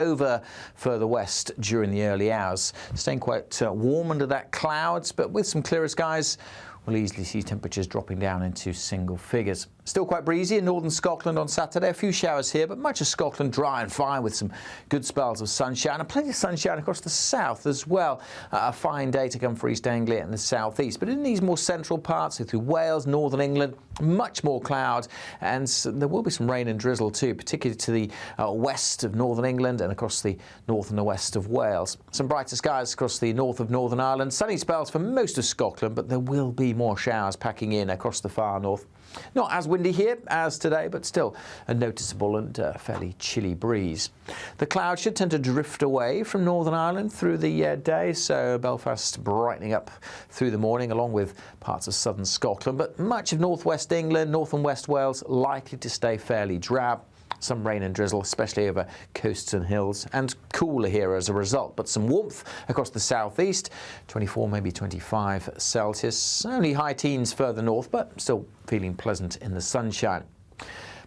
over further west during the early hours. Staying quite warm under that clouds, but with some clearer skies, we'll easily see temperatures dropping down into single figures. Still quite breezy in northern Scotland on Saturday. A few showers here, but much of Scotland dry and fine with some good spells of sunshine and plenty of sunshine across the south as well. A fine day to come for East Anglia and the southeast. But in these more central parts, so through Wales, northern England, much more cloud, and there will be some rain and drizzle too, particularly to the west of northern England and across the north and the west of Wales. Some brighter skies across the north of Northern Ireland. Sunny spells for most of Scotland, but there will be more showers packing in across the far north. Not as windy here as today, but still a noticeable and fairly chilly breeze. The clouds should tend to drift away from Northern Ireland through the day, so Belfast brightening up through the morning along with parts of southern Scotland, but much of northwest England, north and west Wales likely to stay fairly drab. Some rain and drizzle, especially over coasts and hills, and cooler here as a result. But some warmth across the southeast, 24, maybe 25 Celsius. Only high teens further north, but still feeling pleasant in the sunshine.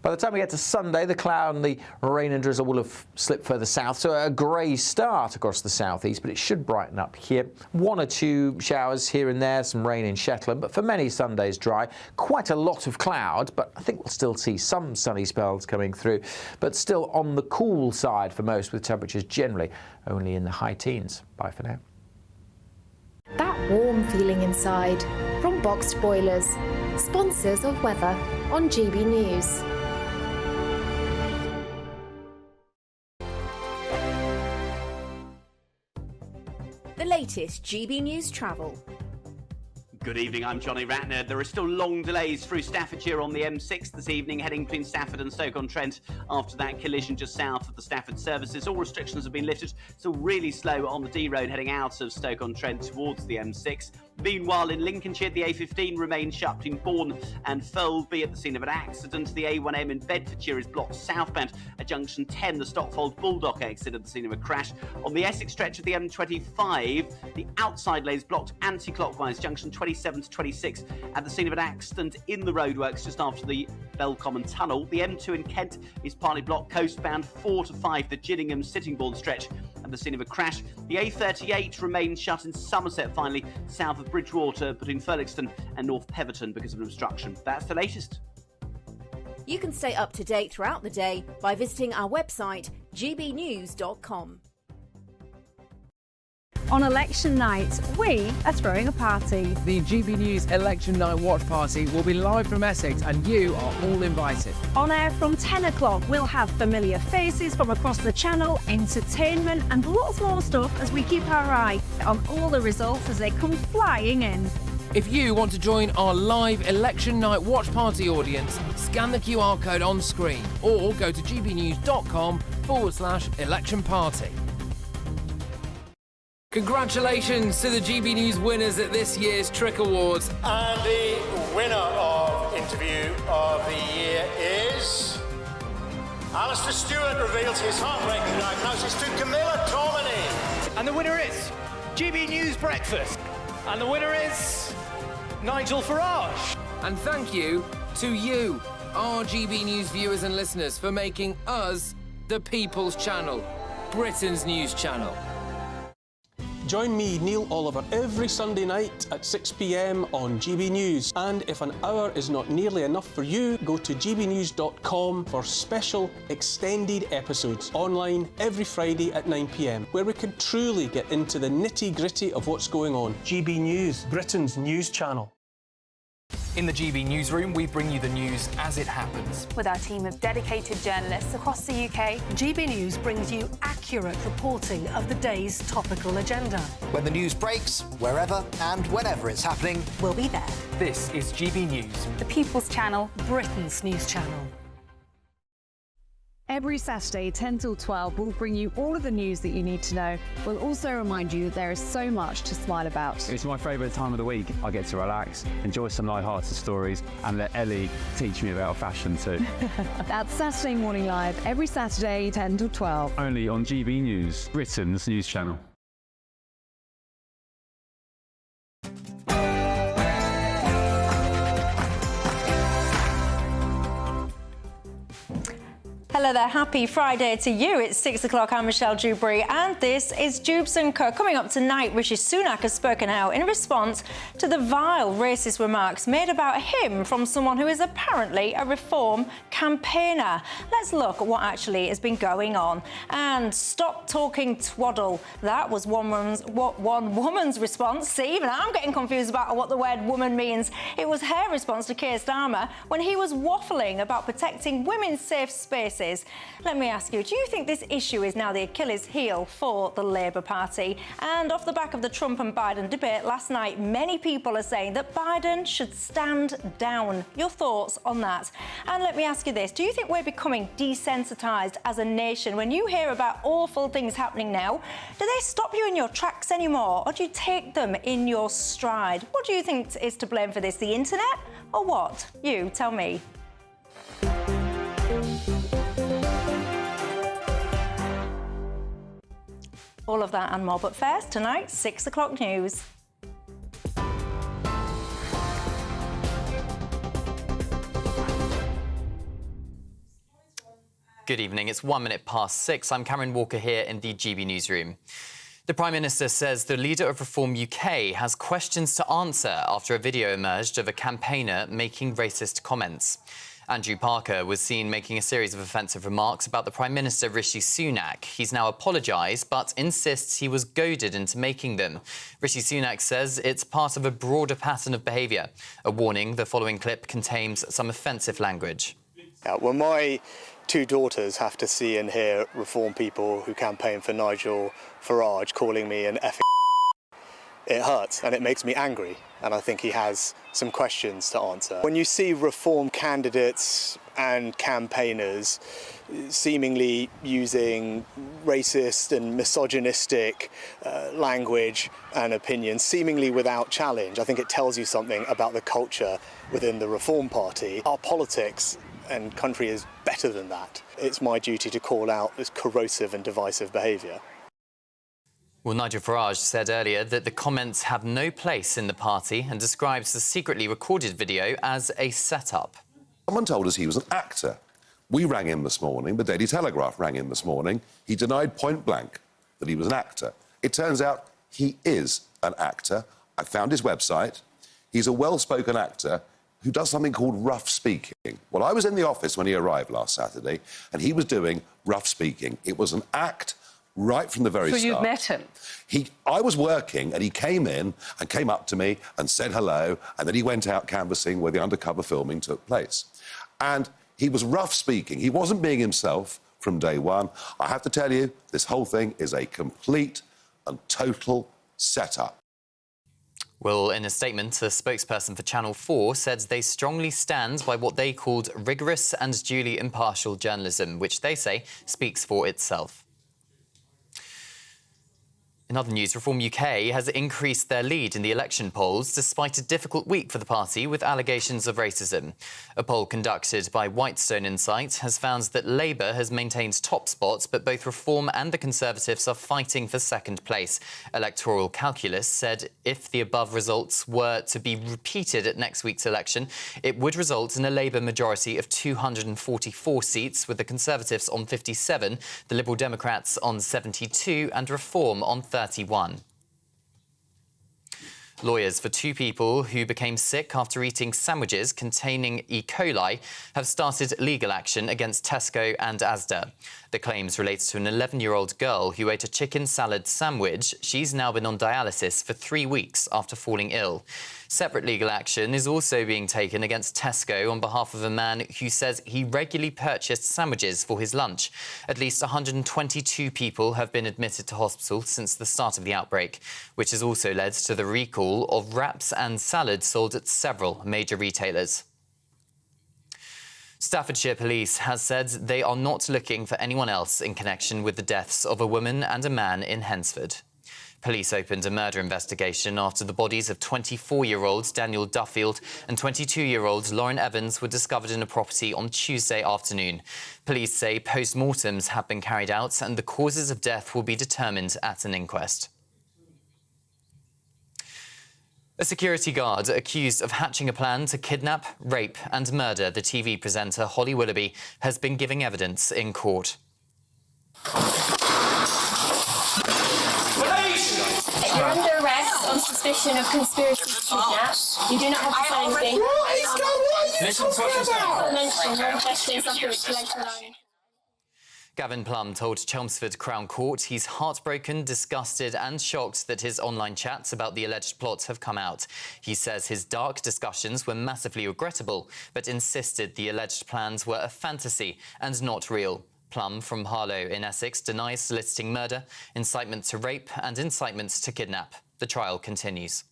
By the time we get to Sunday, the cloud and the rain and drizzle will have slipped further south, so a grey start across the southeast, but it should brighten up here. One or two showers here and there, some rain in Shetland, but for many Sundays dry. Quite a lot of cloud, but I think we'll still see some sunny spells coming through, but still on the cool side for most, with temperatures generally only in the high teens. Bye for now. That warm feeling inside from Boxed Boilers, sponsors of weather on GB News. The latest GB News travel. Good evening, I'm Johnny Ratner. There are still long delays through Staffordshire on the M6 this evening, heading between Stafford and Stoke-on-Trent after that collision just south of the Stafford services. All restrictions have been lifted, still really slow on the D road heading out of Stoke-on-Trent towards the M6. Meanwhile, in Lincolnshire, the A15 remains shut between Bourne and Folby at the scene of an accident. The A1M in Bedfordshire is blocked southbound at junction 10, the Stockfold Bulldog exit at the scene of a crash. On the Essex stretch of the M25, the outside lane is blocked anti-clockwise, junction 27 to 26 at the scene of an accident in the roadworks just after the Belcommon Tunnel. The M2 in Kent is partly blocked coastbound 4 to 5, the Gillingham Sittingbourne stretch at the scene of a crash. The A38 remains shut in Somerset, finally, south of Bridgewater between Felixton and North Peverton because of an obstruction. That's the latest. You can stay up to date throughout the day by visiting our website, gbnews.com. On election night, we are throwing a party. The GB News Election Night Watch Party will be live from Essex and you are all invited. On air from 10 o'clock, we'll have familiar faces from across the channel, entertainment and lots more stuff as we keep our eye on all the results as they come flying in. If you want to join our live Election Night Watch Party audience, scan the QR code on screen or go to gbnews.com/election party. Congratulations to the GB News winners at this year's Trick Awards. And the winner of Interview of the Year is... Alistair Stewart reveals his heartbreaking diagnosis to Camilla Tominey. And the winner is GB News Breakfast. And the winner is Nigel Farage. And thank you to you, our GB News viewers and listeners, for making us the People's Channel, Britain's news channel. Join me, Neil Oliver, every Sunday night at 6 p.m. on GB News. And if an hour is not nearly enough for you, go to gbnews.com for special extended episodes online every Friday at 9 p.m, where we can truly get into the nitty-gritty of what's going on. GB News, Britain's news channel. In the GB Newsroom, we bring you the news as it happens. With our team of dedicated journalists across the UK, GB News brings you accurate reporting of the day's topical agenda. When the news breaks, wherever and whenever it's happening, we'll be there. This is GB News, the People's Channel, Britain's news channel. Every Saturday, 10 till 12, we'll bring you all of the news that you need to know. We'll also remind you that there is so much to smile about. It's my favourite time of the week. I get to relax, enjoy some light-hearted stories, and let Ellie teach me about fashion too. That's Saturday Morning Live, every Saturday, 10 till 12. Only on GB News, Britain's news channel. Hello there, happy Friday to you. It's 6 o'clock, I'm Michelle Dewberry, and this is Dewbs & Co. Coming up tonight, Rishi Sunak has spoken out in response to the vile racist remarks made about him from someone who is apparently a Reform campaigner. Let's look at what actually has been going on. And stop talking twaddle. That was one woman's response. See, even I'm getting confused about what the word woman means. It was her response to Keir Starmer when he was waffling about protecting women's safe spaces. Let me ask you, do you think this issue is now the Achilles heel for the Labour Party? And off the back of the Trump and Biden debate last night, many people are saying that Biden should stand down. Your thoughts on that? And let me ask you this, do you think we're becoming desensitised as a nation? When you hear about awful things happening now, do they stop you in your tracks anymore, or do you take them in your stride? What do you think is to blame for this, the internet or what? You tell me. All of that and more, but first, tonight, 6 o'clock news. Good evening, it's 1 minute past 6. I'm Cameron Walker here in the GB newsroom. The Prime Minister says the leader of Reform UK has questions to answer after a video emerged of a campaigner making racist comments. Andrew Parker was seen making a series of offensive remarks about the Prime Minister, Rishi Sunak. He's now apologised, but insists he was goaded into making them. Rishi Sunak says it's part of a broader pattern of behaviour. A warning, the following clip contains some offensive language. When my two daughters have to see and hear Reform people who campaign for Nigel Farage calling me an effing, it hurts and it makes me angry, and I think he has some questions to answer. When you see Reform candidates and campaigners seemingly using racist and misogynistic language and opinions, seemingly without challenge, I think it tells you something about the culture within the Reform Party. Our politics and country is better than that. It's my duty to call out this corrosive and divisive behaviour. Well, Nigel Farage said earlier that the comments have no place in the party and describes the secretly recorded video as a setup. Someone told us he was an actor. We rang him this morning, the Daily Telegraph rang him this morning. He denied point blank that he was an actor. It turns out he is an actor. I found his website. He's a well-spoken actor who does something called rough speaking. Well, I was in the office when he arrived last Saturday, and he was doing rough speaking. It was an act right from the very start. So you've met him? I was working, and he came in and came up to me and said hello, and then he went out canvassing where the undercover filming took place. And he was rough speaking. He wasn't being himself from day one. I have to tell you, this whole thing is a complete and total setup. Well, in a statement, the spokesperson for Channel 4 said they strongly stand by what they called rigorous and duly impartial journalism, which they say speaks for itself. In other news, Reform UK has increased their lead in the election polls despite a difficult week for the party with allegations of racism. A poll conducted by Whitestone Insight has found that Labour has maintained top spots, but both Reform and the Conservatives are fighting for second place. Electoral Calculus said if the above results were to be repeated at next week's election, it would result in a Labour majority of 244 seats, with the Conservatives on 57, the Liberal Democrats on 72 and Reform on 31. Lawyers for two people who became sick after eating sandwiches containing E. coli have started legal action against Tesco and Asda. The claims relate to an 11-year-old girl who ate a chicken salad sandwich. She's now been on dialysis for 3 weeks after falling ill. Separate legal action is also being taken against Tesco on behalf of a man who says he regularly purchased sandwiches for his lunch. At least 122 people have been admitted to hospital since the start of the outbreak, which has also led to the recall of wraps and salads sold at several major retailers. Staffordshire Police has said they are not looking for anyone else in connection with the deaths of a woman and a man in Hensford. Police opened a murder investigation after the bodies of 24-year-olds Daniel Duffield and 22-year-old Lauren Evans were discovered in a property on Tuesday afternoon. Police say post-mortems have been carried out and the causes of death will be determined at an inquest. A security guard accused of hatching a plan to kidnap, rape and murder the TV presenter Holly Willoughby has been giving evidence in court. You're under arrest on suspicion of conspiracy to kidnap. You do not have to sign anything. What is going on? Gavin Plum told Chelmsford Crown Court he's heartbroken, disgusted and shocked that his online chats about the alleged plot have come out. He says his dark discussions were massively regrettable, but insisted the alleged plans were a fantasy and not real. Plum from Harlow in Essex denies soliciting murder, incitement to rape and incitement to kidnap. The trial continues.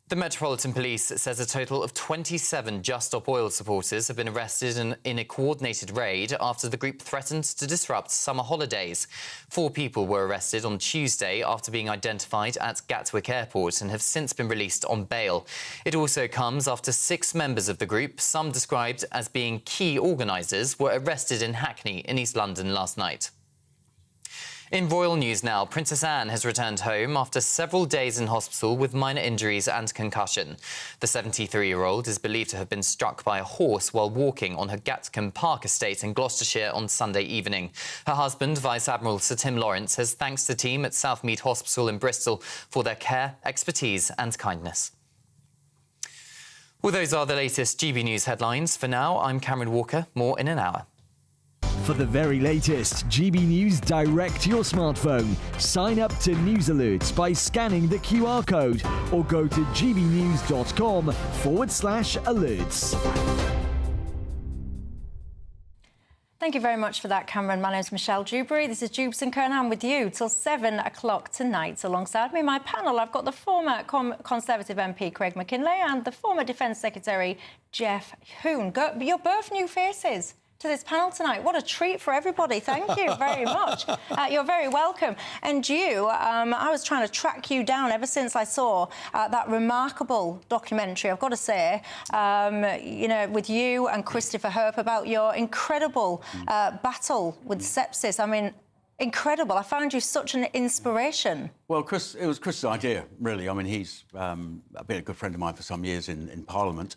The Metropolitan Police says a total of 27 Just Stop Oil supporters have been arrested in a coordinated raid after the group threatened to disrupt summer holidays. 4 people were arrested on Tuesday after being identified at Gatwick Airport and have since been released on bail. It also comes after 6 members of the group, some described as being key organisers, were arrested in Hackney in East London last night. In royal news now, Princess Anne has returned home after several days in hospital with minor injuries and concussion. The 73-year-old is believed to have been struck by a horse while walking on her Gatcombe Park estate in Gloucestershire on Sunday evening. Her husband, Vice Admiral Sir Tim Lawrence, has thanked the team at Southmead Hospital in Bristol for their care, expertise and kindness. Well, those are the latest GB News headlines. For now, I'm Cameron Walker. More in an hour. For the very latest GB News direct to your smartphone, sign up to News Alerts by scanning the QR code or go to gbnews.com/alerts. Thank you very much for that, Cameron. My name is Michelle Dewberry. This is Dewbs and I'm with you till 7 o'clock tonight. Alongside me, my panel, I've got the former Conservative MP Craig McKinlay and the former Defence Secretary Jeff Hoon. You're both new faces to this panel tonight. What a treat for everybody. Thank you very much. You're very welcome. And you, I was trying to track you down ever since I saw that remarkable documentary, I've got to say, you know, with you and Christopher Hope about your incredible battle with sepsis. I mean, incredible. I found you such an inspiration. Well, it was Chris's idea, really. I mean, he's been a good friend of mine for some years in Parliament.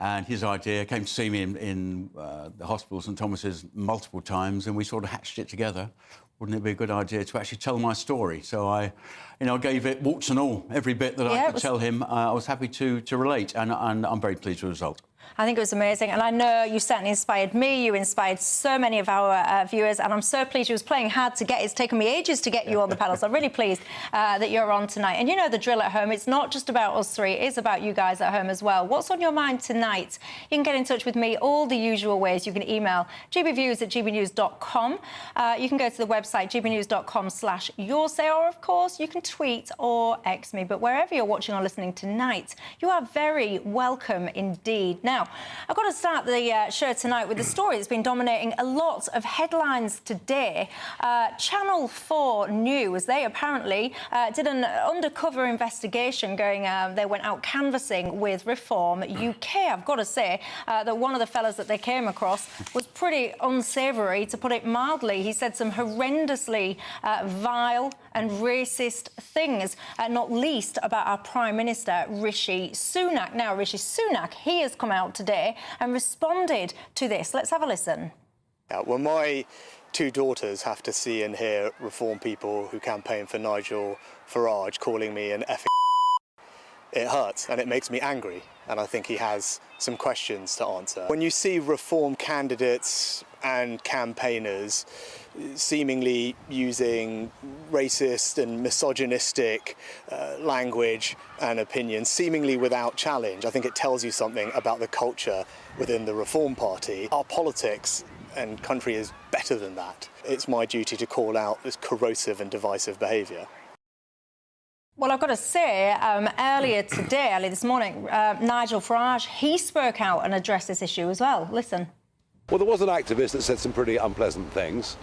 And his idea came to see me in the hospital, St Thomas's, multiple times, and we sort of hatched it together. Wouldn't it be a good idea to actually tell my story? So I gave it warts and all, every bit that I could tell him. I was happy to relate, and I'm very pleased with the result. I think it was amazing, and I know you certainly inspired me. You inspired so many of our viewers, and I'm so pleased you was playing hard to get. It's taken me ages to get you on the panel, so I'm really pleased that you're on tonight. And you know the drill at home. It's not just about us three. It is about you guys at home as well. What's on your mind tonight? You can get in touch with me all the usual ways. You can email gbviews@gbnews.com. You can go to the website gbnews.com/yoursay, or of course you can tweet or X me. But wherever you're watching or listening tonight, you are very welcome indeed. Now, I've got to start the show tonight with a story that's been dominating a lot of headlines today. Channel 4 News, they apparently did an undercover investigation they went out canvassing with Reform UK. I've got to say that one of the fellas that they came across was pretty unsavoury, to put it mildly. He said some horrendously vile and racist things, not least about our Prime Minister, Rishi Sunak. Now, Rishi Sunak, he has come out today and responded to this. Let's have a listen. When my 2 daughters have to see and hear Reform people who campaign for Nigel Farage calling me an effing, it hurts and it makes me angry, and I think he has some questions to answer. When you see Reform candidates and campaigners seemingly using racist and misogynistic language and opinions, seemingly without challenge, I think it tells you something about the culture within the Reform Party. Our politics and country is better than that. It's my duty to call out this corrosive and divisive behaviour. Well, I've got to say, early this morning, Nigel Farage, he spoke out and addressed this issue as well. Listen. Well, there was an activist that said some pretty unpleasant things.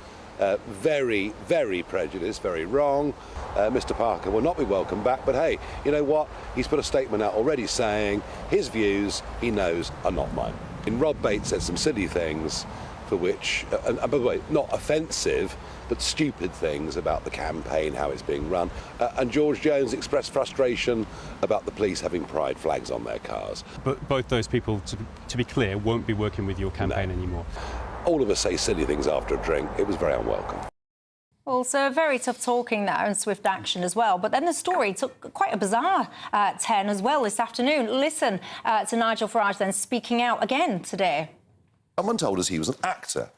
Very, very prejudiced, very wrong. Mr Parker will not be welcome back, but hey, you know what? He's put a statement out already saying his views, he knows, are not mine. And Rob Bates said some silly things. for which, and by the way, not offensive, but stupid things about the campaign, how it's being run. And George Jones expressed frustration about the police having pride flags on their cars. But both those people, to be clear, won't be working with your campaign anymore. All of us say silly things after a drink. It was very unwelcome. Also, very tough talking there and swift action as well. But then the story took quite a bizarre turn as well this afternoon. Listen to Nigel Farage then speaking out again today. Someone told us he was an actor.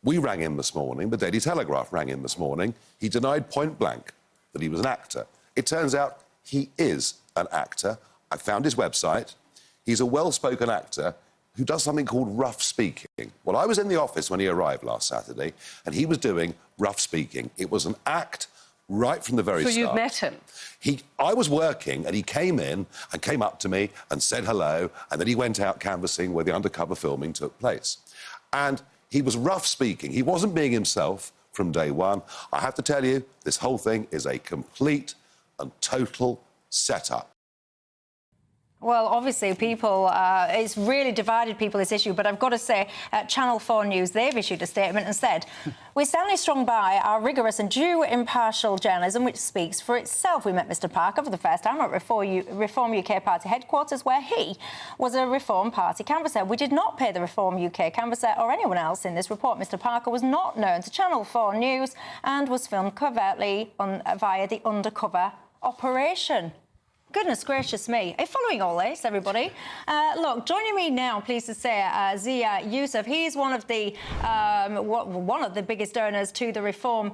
We rang him this morning, the Daily Telegraph rang him this morning. He denied point blank that he was an actor. It turns out he is an actor. I found his website. He's a well-spoken actor who does something called rough speaking. Well, I was in the office when he arrived last Saturday, and he was doing rough speaking. It was an act right from the very start. So you've met him? I was working, and he came in and came up to me and said hello, and then he went out canvassing where the undercover filming took place. And he was rough speaking. He wasn't being himself from day one. I have to tell you, this whole thing is a complete and total setup. Well, obviously, people, it's really divided people, this issue, but I've got to say, Channel 4 News, they've issued a statement and said, "We're standing strong by our rigorous and due impartial journalism, which speaks for itself. We met Mr Parker for the first time at Reform UK Party headquarters, where he was a Reform Party canvasser. We did not pay the Reform UK canvasser or anyone else in this report. Mr Parker was not known to Channel 4 News and was filmed covertly via the undercover operation." Goodness gracious me. Are you following all this, everybody? Look, joining me now, pleased to say, Zia Youssef. He's one of the biggest donors to the Reform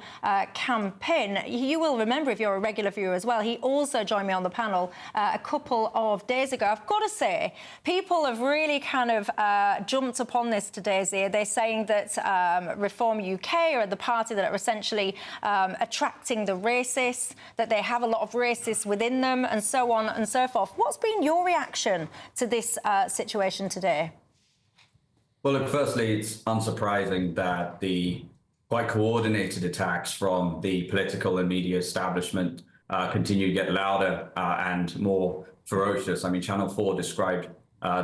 campaign. You will remember, if you're a regular viewer as well, he also joined me on the panel a couple of days ago. I've got to say, people have really kind of jumped upon this today, Zia. They're saying that Reform UK are the party that are essentially attracting the racists, that they have a lot of racists within them, and so on and so forth. What's been your reaction to this situation today? Well, look, firstly, it's unsurprising that the quite coordinated attacks from the political and media establishment continue to get louder and more ferocious. I mean, Channel 4 described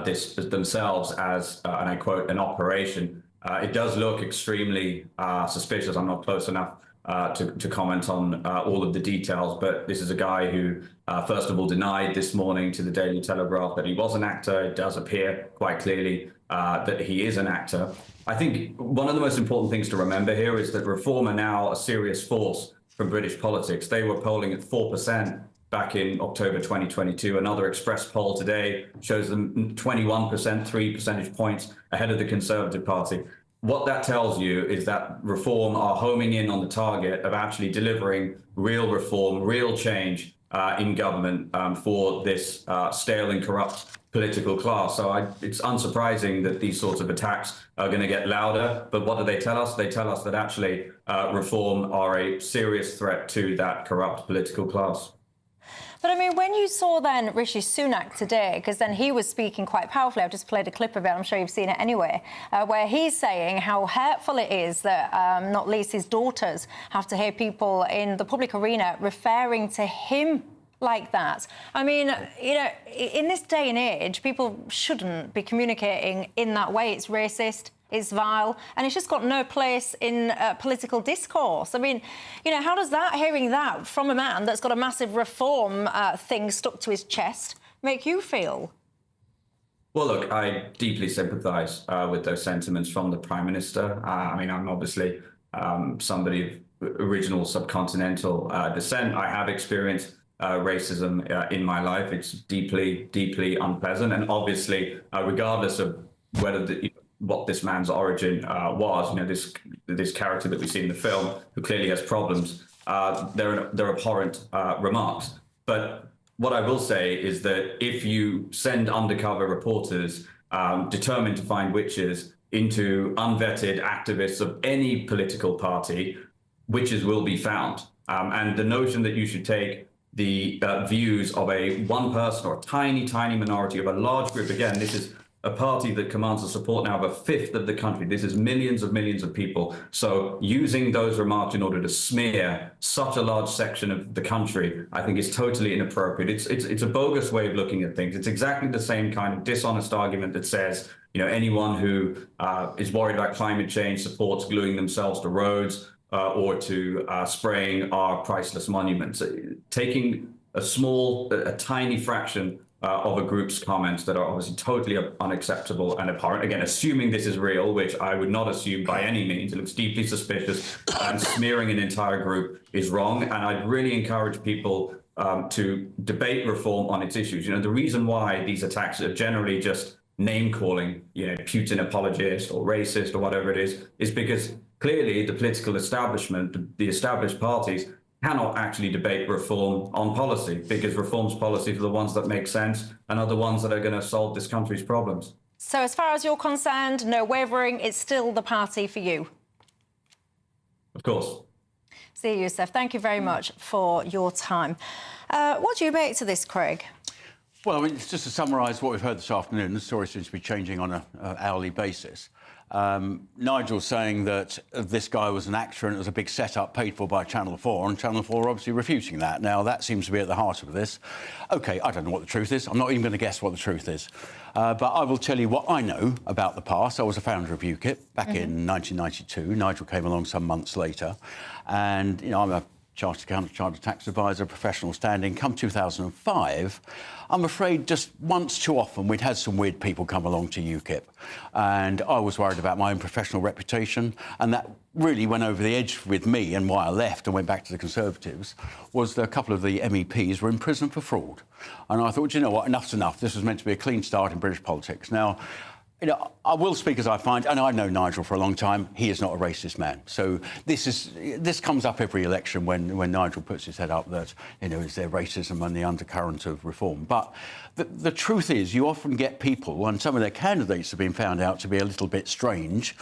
this themselves as, and I quote, an operation. It does look extremely suspicious. I'm not close enough to comment on all of the details, but this is a guy who, first of all, denied this morning to the Daily Telegraph that he was an actor. It does appear quite clearly that he is an actor. I think one of the most important things to remember here is that Reform are now a serious force from British politics. They were polling at 4% back in October 2022. Another Express poll today shows them 21%, 3 percentage points ahead of the Conservative Party. What that tells you is that Reform are homing in on the target of actually delivering real reform, real change in government for this stale and corrupt political class. So it's unsurprising that these sorts of attacks are going to get louder. But what do they tell us? They tell us that actually Reform are a serious threat to that corrupt political class. But, I mean, when you saw then Rishi Sunak today, because then he was speaking quite powerfully, I've just played a clip of it, I'm sure you've seen it anyway, where he's saying how hurtful it is that not least his daughters have to hear people in the public arena referring to him like that. I mean, you know, in this day and age, people shouldn't be communicating in that way. It's racist. It's vile, and it's just got no place in political discourse. I mean, you know, how does that, hearing that from a man that's got a massive Reform thing stuck to his chest, make you feel? Well, look, I deeply sympathise with those sentiments from the Prime Minister. I mean, I'm obviously somebody of original subcontinental descent. I have experienced racism in my life. It's deeply, deeply unpleasant, and obviously, regardless of whether what this man's origin was, you know, this character that we see in the film, who clearly has problems, they're abhorrent remarks. But what I will say is that if you send undercover reporters determined to find witches into unvetted activists of any political party, witches will be found. And the notion that you should take the views of one person or a tiny, tiny minority of a large group, again, this is a party that commands the support now of a fifth of the country. This is millions of people. So using those remarks in order to smear such a large section of the country, I think is totally inappropriate. It's a bogus way of looking at things. It's exactly the same kind of dishonest argument that says, you know, anyone who is worried about climate change supports gluing themselves to roads or to spraying our priceless monuments. Taking a tiny fraction of a group's comments that are obviously totally unacceptable and abhorrent. Again, assuming this is real, which I would not assume by any means. It looks deeply suspicious, and smearing an entire group is wrong. And I'd really encourage people to debate reform on its issues. You know, the reason why these attacks are generally just name-calling, you know, Putin apologist or racist or whatever it is because clearly the political establishment, the established parties, cannot actually debate reform on policy, because reform's policies are the ones that make sense and are the ones that are going to solve this country's problems. So as far as you're concerned, no wavering, it's still the party for you? Of course. See you, Youssef. Thank you very much for your time. What do you make to this, Craig? Well, I mean, it's just to summarise what we've heard this afternoon. The story seems to be changing on an hourly basis. Nigel saying that this guy was an actor and it was a big setup paid for by Channel 4, and Channel 4 obviously refuting that. Now, that seems to be at the heart of this. OK, I don't know what the truth is. I'm not even going to guess what the truth is. But I will tell you what I know about the past. I was a founder of UKIP back in 1992. Nigel came along some months later. And, you know, I'm a chartered accountant, chartered tax advisor, professional standing. Come 2005, I'm afraid just once too often we'd had some weird people come along to UKIP, and I was worried about my own professional reputation, and that really went over the edge with me. And why I left and went back to the Conservatives was that a couple of the MEPs were in prison for fraud, and I thought, you know what, enough's enough. This was meant to be a clean start in British politics. Now, you know, I will speak as I find, and I know Nigel for a long time. He is not a racist man. So this comes up every election when Nigel puts his head up that, you know, is there racism and the undercurrent of reform? But the truth is, you often get people, and some of their candidates have been found out to be a little bit strange,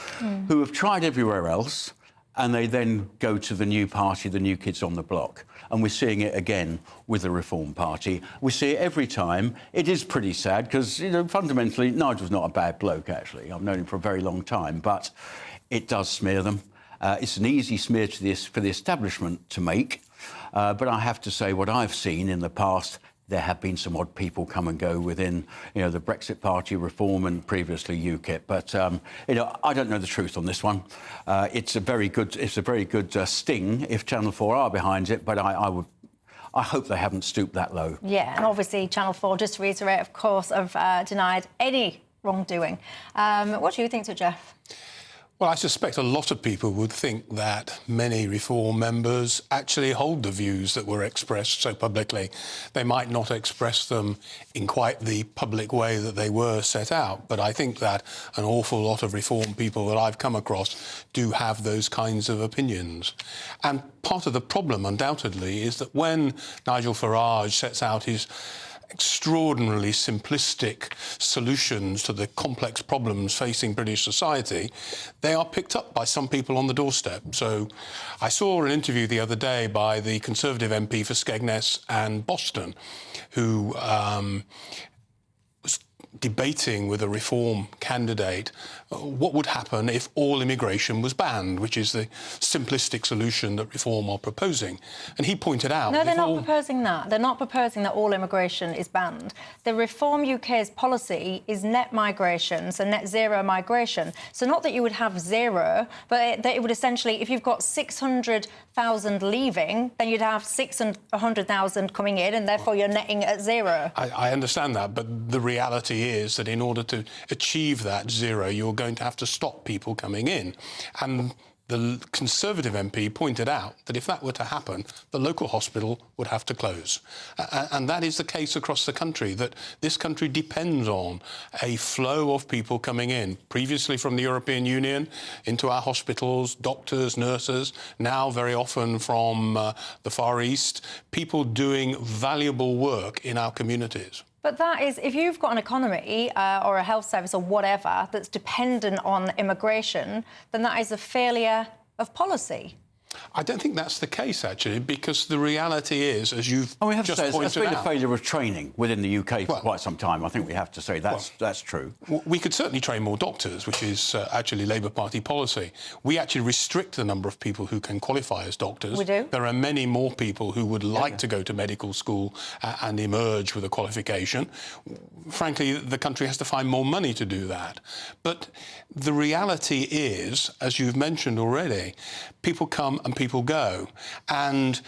who have tried everywhere else, and they then go to the new party, the new kids on the block. And we're seeing it again with the Reform Party. We see it every time. It is pretty sad because, you know, fundamentally, Nigel's not a bad bloke, actually. I've known him for a very long time, but it does smear them. It's an easy smear for the establishment to make. But I have to say, what I've seen in the past, there have been some odd people come and go within, you know, the Brexit Party, Reform, and previously UKIP. But you know, I don't know the truth on this one. It's a very good sting if Channel 4 are behind it. But I hope they haven't stooped that low. Yeah, and obviously Channel 4, just to reiterate, of course, have denied any wrongdoing. What do you think, Jeff? Well, I suspect a lot of people would think that many Reform members actually hold the views that were expressed so publicly. They might not express them in quite the public way that they were set out, but I think that an awful lot of Reform people that I've come across do have those kinds of opinions. And part of the problem, undoubtedly, is that when Nigel Farage sets out his extraordinarily simplistic solutions to the complex problems facing British society, they are picked up by some people on the doorstep. So I saw an interview the other day by the Conservative MP for Skegness and Boston, who was debating with a Reform candidate what would happen if all immigration was banned, which is the simplistic solution that Reform are proposing. And he pointed out... No, they're not proposing that. They're not proposing that all immigration is banned. The Reform UK's policy is net migration, so net zero migration. So not that you would have zero, but that it would essentially, if you've got 600,000 leaving, then you'd have 600,000 coming in, and therefore you're netting at zero. I understand that, but the reality is that in order to achieve that zero, you're going to have to stop people coming in. And the Conservative MP pointed out that if that were to happen, the local hospital would have to close. And that is the case across the country, that this country depends on a flow of people coming in, previously from the European Union into our hospitals, doctors, nurses, now very often from the Far East, people doing valuable work in our communities. But that is, if you've got an economy or a health service or whatever that's dependent on immigration, then that is a failure of policy. I don't think that's the case, actually, because the reality is, as you've just pointed out... It's been a failure of training within the UK for quite some time. I think we have to say that's true. We could certainly train more doctors, which is actually Labour Party policy. We actually restrict the number of people who can qualify as doctors. We do. There are many more people who would like to go to medical school and emerge with a qualification. Frankly, the country has to find more money to do that. But the reality is, as you've mentioned already, people come and people go. And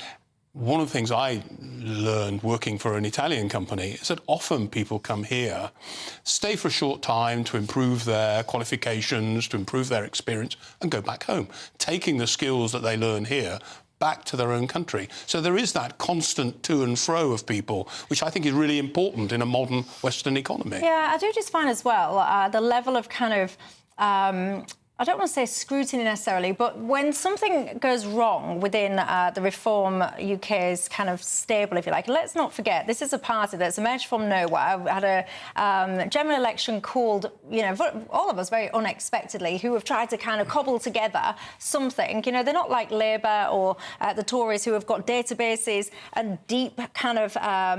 one of the things I learned working for an Italian company is that often people come here, stay for a short time to improve their qualifications, to improve their experience, and go back home, taking the skills that they learn here back to their own country. So there is that constant to and fro of people, which I think is really important in a modern Western economy. Yeah, I do just find as well the level of kind of... I don't want to say scrutiny necessarily, but when something goes wrong within the Reform UK's kind of stable, if you like, let's not forget, this is a party that's emerged from nowhere, had a general election called, you know, all of us very unexpectedly, who have tried to kind of cobble together something. You know, they're not like Labour or the Tories, who have got databases and deep kind of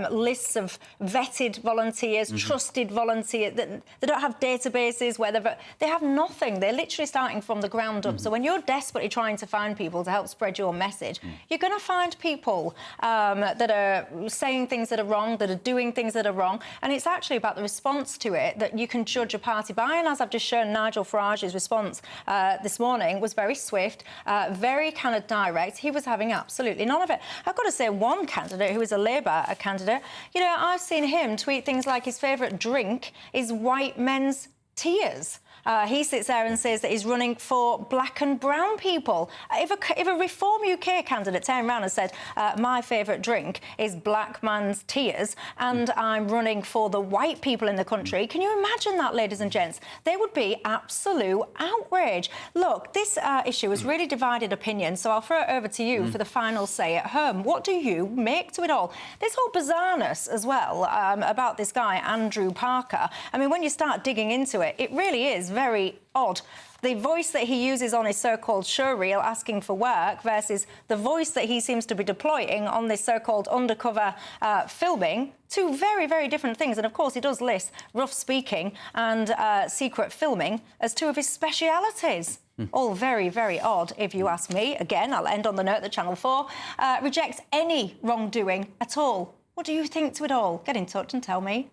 lists of vetted volunteers, trusted volunteers. They don't have databases where they have nothing. They're literally starting from the ground up. So when you're desperately trying to find people to help spread your message, you're going to find people that are saying things that are wrong, that are doing things that are wrong, and it's actually about the response to it that you can judge a party by. And as I've just shown, Nigel Farage's response this morning was very swift, very kind of direct. He was having absolutely none of it. I've got to say, one candidate who is a Labour candidate, you know, I've seen him tweet things like his favourite drink is white men's tears. He sits there and says that he's running for black and brown people. If a Reform UK candidate turned around and said, my favourite drink is black man's tears and I'm running for the white people in the country, can you imagine that, ladies and gents? There would be absolute outrage. Look, this issue has really divided opinion, so I'll throw it over to you for the final say at home. What do you make to it all? This whole bizarreness as well about this guy, Andrew Parker. I mean, when you start digging into it, it really is very odd. The voice that he uses on his so-called showreel asking for work versus the voice that he seems to be deploying on this so-called undercover filming, two very, very different things. And, of course, he does list rough speaking and secret filming as two of his specialities. All very, very odd, if you ask me. Again, I'll end on the note that Channel 4 rejects any wrongdoing at all. What do you think to it all? Get in touch and tell me.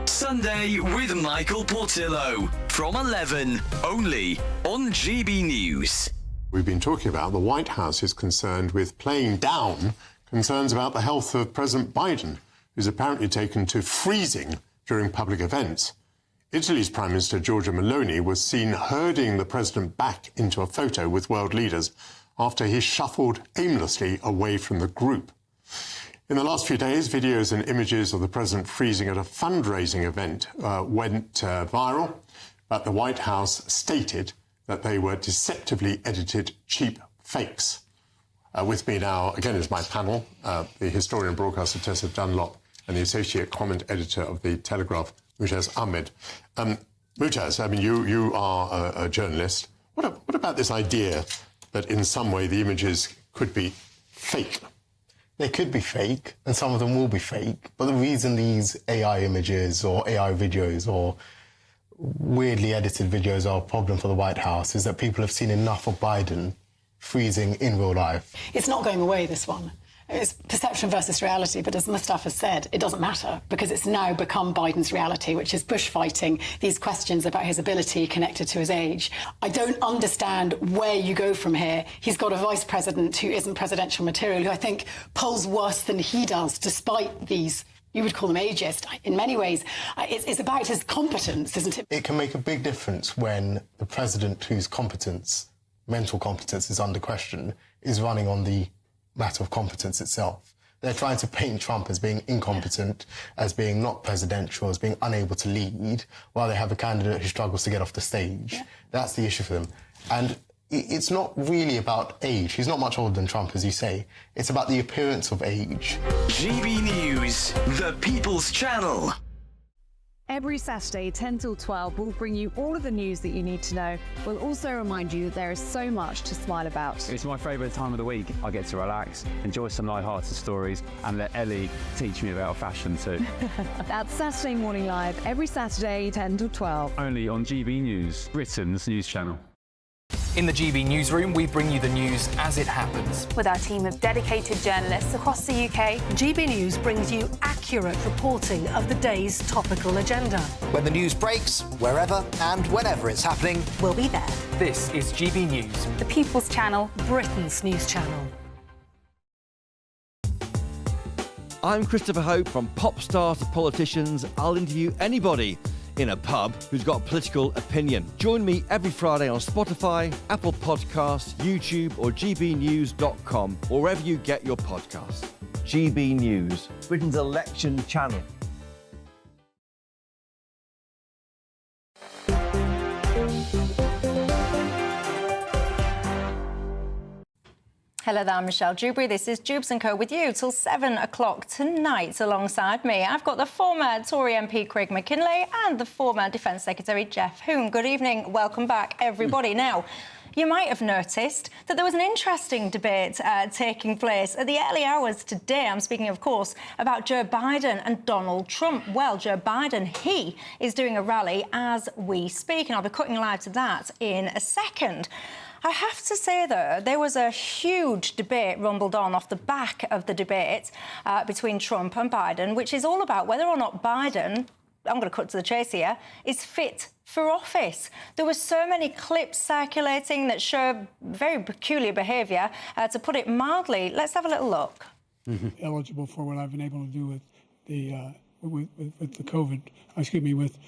Sunday with Michael Portillo from 11, only on GB News. We've been talking about the White House is concerned with playing down concerns about the health of President Biden, who's apparently taken to freezing during public events. Italy's Prime Minister Giorgia Meloni was seen herding the president back into a photo with world leaders after he shuffled aimlessly away from the group. In the last few days, videos and images of the president freezing at a fundraising event went viral, but the White House stated that they were deceptively edited cheap fakes. With me now, again, is my panel, the historian and broadcaster Tessa Dunlop and the associate comment editor of The Telegraph, Mujaz Ahmed. Mujaz, I mean, you are a journalist. What about this idea that in some way the images could be fake? They could be fake, and some of them will be fake. But the reason these AI images or AI videos or weirdly edited videos are a problem for the White House is that people have seen enough of Biden freezing in real life. It's not going away, this one. It's perception versus reality, but as Mustafa said, it doesn't matter because it's now become Biden's reality, which is bushfighting these questions about his ability connected to his age. I don't understand where you go from here. He's got a vice president who isn't presidential material, who I think polls worse than he does, despite these, you would call them ageist. In many ways, it's about his competence, isn't it? It can make a big difference when the president whose competence, mental competence, is under question, is running on the matter of competence itself. They're trying to paint Trump as being incompetent, as being not presidential, as being unable to lead, while they have a candidate who struggles to get off the stage. Yeah. That's the issue for them. And it's not really about age. He's not much older than Trump, as you say. It's about the appearance of age. GB News, the People's Channel. Every Saturday, 10 till 12, we'll bring you all of the news that you need to know. We'll also remind you that there is so much to smile about. It's my favourite time of the week. I get to relax, enjoy some light-hearted stories, and let Ellie teach me about fashion too. That's Saturday Morning Live, every Saturday, 10 till 12. Only on GB News, Britain's news channel. In the GB newsroom, we bring you the news as it happens. With our team of dedicated journalists across the UK, GB News brings you accurate reporting of the day's topical agenda. When the news breaks, wherever and whenever it's happening, we'll be there. This is GB News, the People's Channel, Britain's news channel. I'm Christopher Hope. From pop stars to politicians, I'll interview anybody in a pub who's got a political opinion. Join me every Friday on Spotify, Apple Podcasts, YouTube or gbnews.com, or wherever you get your podcasts. GB News, Britain's election channel. Hello there, I'm Michelle Dewberry. This is Dewbs & Co with you till 7 o'clock tonight. Alongside me, I've got the former Tory MP Craig McKinlay and the former Defence Secretary Jeff Hume. Good evening. Welcome back, everybody. Now, you might have noticed that there was an interesting debate taking place at the early hours today. I'm speaking, of course, about Joe Biden and Donald Trump. Well, Joe Biden, he is doing a rally as we speak, and I'll be cutting live to that in a second. I have to say, though, there was a huge debate rumbled on off the back of the debate between Trump and Biden, which is all about whether or not Biden, I'm going to cut to the chase here, is fit for office. There were so many clips circulating that show very peculiar behaviour, to put it mildly. Let's have a little look. Eligible for what I've been able to do with the with the COVID, with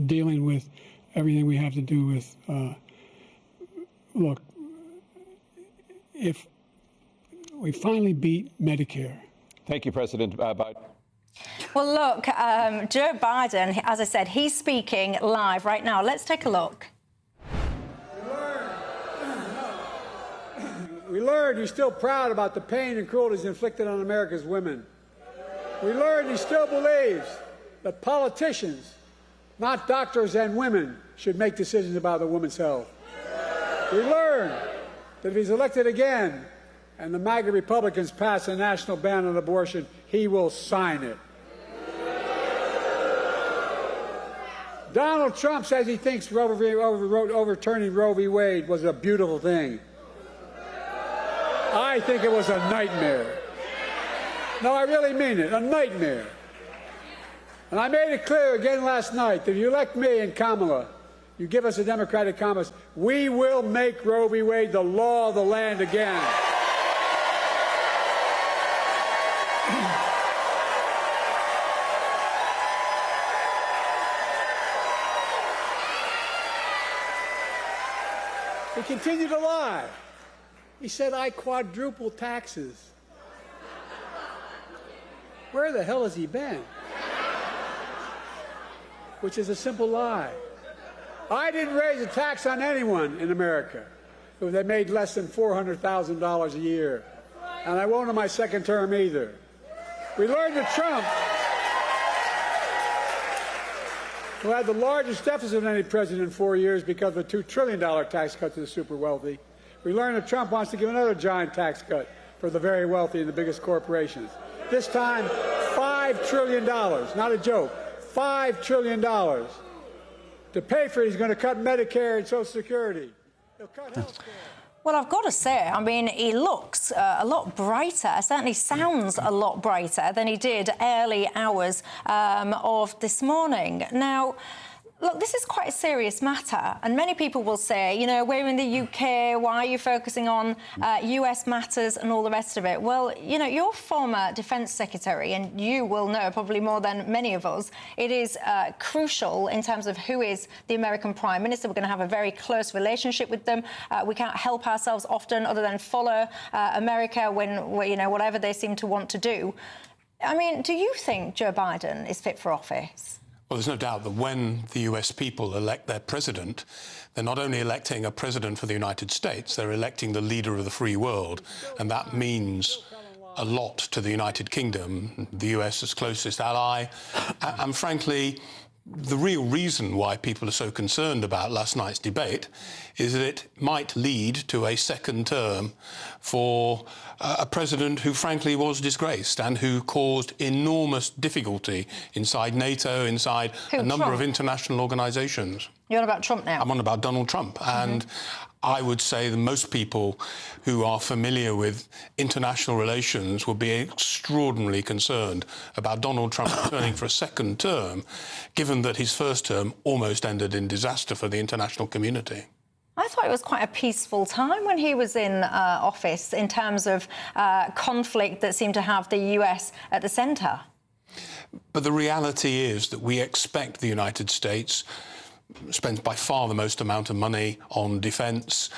dealing with everything we have to do with. Look, if we finally beat Medicare. Thank you, President Biden. Well, look, Joe Biden, as I said, he's speaking live right now. Let's take a look. We learned he's still proud about the pain and cruelties inflicted on America's women. We learned he still believes that politicians, not doctors and women, should make decisions about the woman's health. We learned that if he's elected again and the MAGA Republicans pass a national ban on abortion, he will sign it. Donald Trump says he thinks overturning Roe v. Wade was a beautiful thing. I think it was a nightmare. No, I really mean it, a nightmare. And I made it clear again last night that if you elect me and Kamala, you give us a Democratic Congress, we will make Roe v. Wade the law of the land again. He continued to lie. He said, I quadruple taxes. Where the hell has he been? Which is a simple lie. I didn't raise a tax on anyone in America if they made less than $400,000 a year. And I won't in my second term either. We learned that Trump, who had the largest deficit of any president in 4 years because of a $2 trillion tax cut to the super wealthy, we learned that Trump wants to give another giant tax cut for the very wealthy and the biggest corporations. This time, $5 trillion, not a joke, $5 trillion. To pay for it, he's going to cut Medicare and Social Security. He'll cut health care. Well, I've got to say, I mean, he looks a lot brighter, certainly sounds a lot brighter than he did early hours of this morning. Now, look, this is quite a serious matter, and many people will say, you know, we're in the UK, why are you focusing on US matters and all the rest of it? Well, you know, you're former Defence Secretary, and you will know probably more than many of us, it is crucial in terms of who is the American Prime Minister. We're going to have a very close relationship with them. We can't help ourselves often other than follow America when, you know, whatever they seem to want to do. I mean, do you think Joe Biden is fit for office? Well, there's no doubt that when the US people elect their president, they're not only electing a president for the United States, they're electing the leader of the free world. And that means a lot to the United Kingdom, the US's closest ally, and frankly, the real reason why people are so concerned about last night's debate is that it might lead to a second term for a president who frankly was disgraced and who caused enormous difficulty inside NATO, inside a number of international organisations. You're on about Trump now? I'm on about Donald Trump. And I would say that most people who are familiar with international relations would be extraordinarily concerned about Donald Trump returning for a second term, given that his first term almost ended in disaster for the international community. I thought it was quite a peaceful time when he was in office in terms of conflict that seemed to have the US at the centre. But the reality is that we expect the United States spends by far the most amount of money on defence,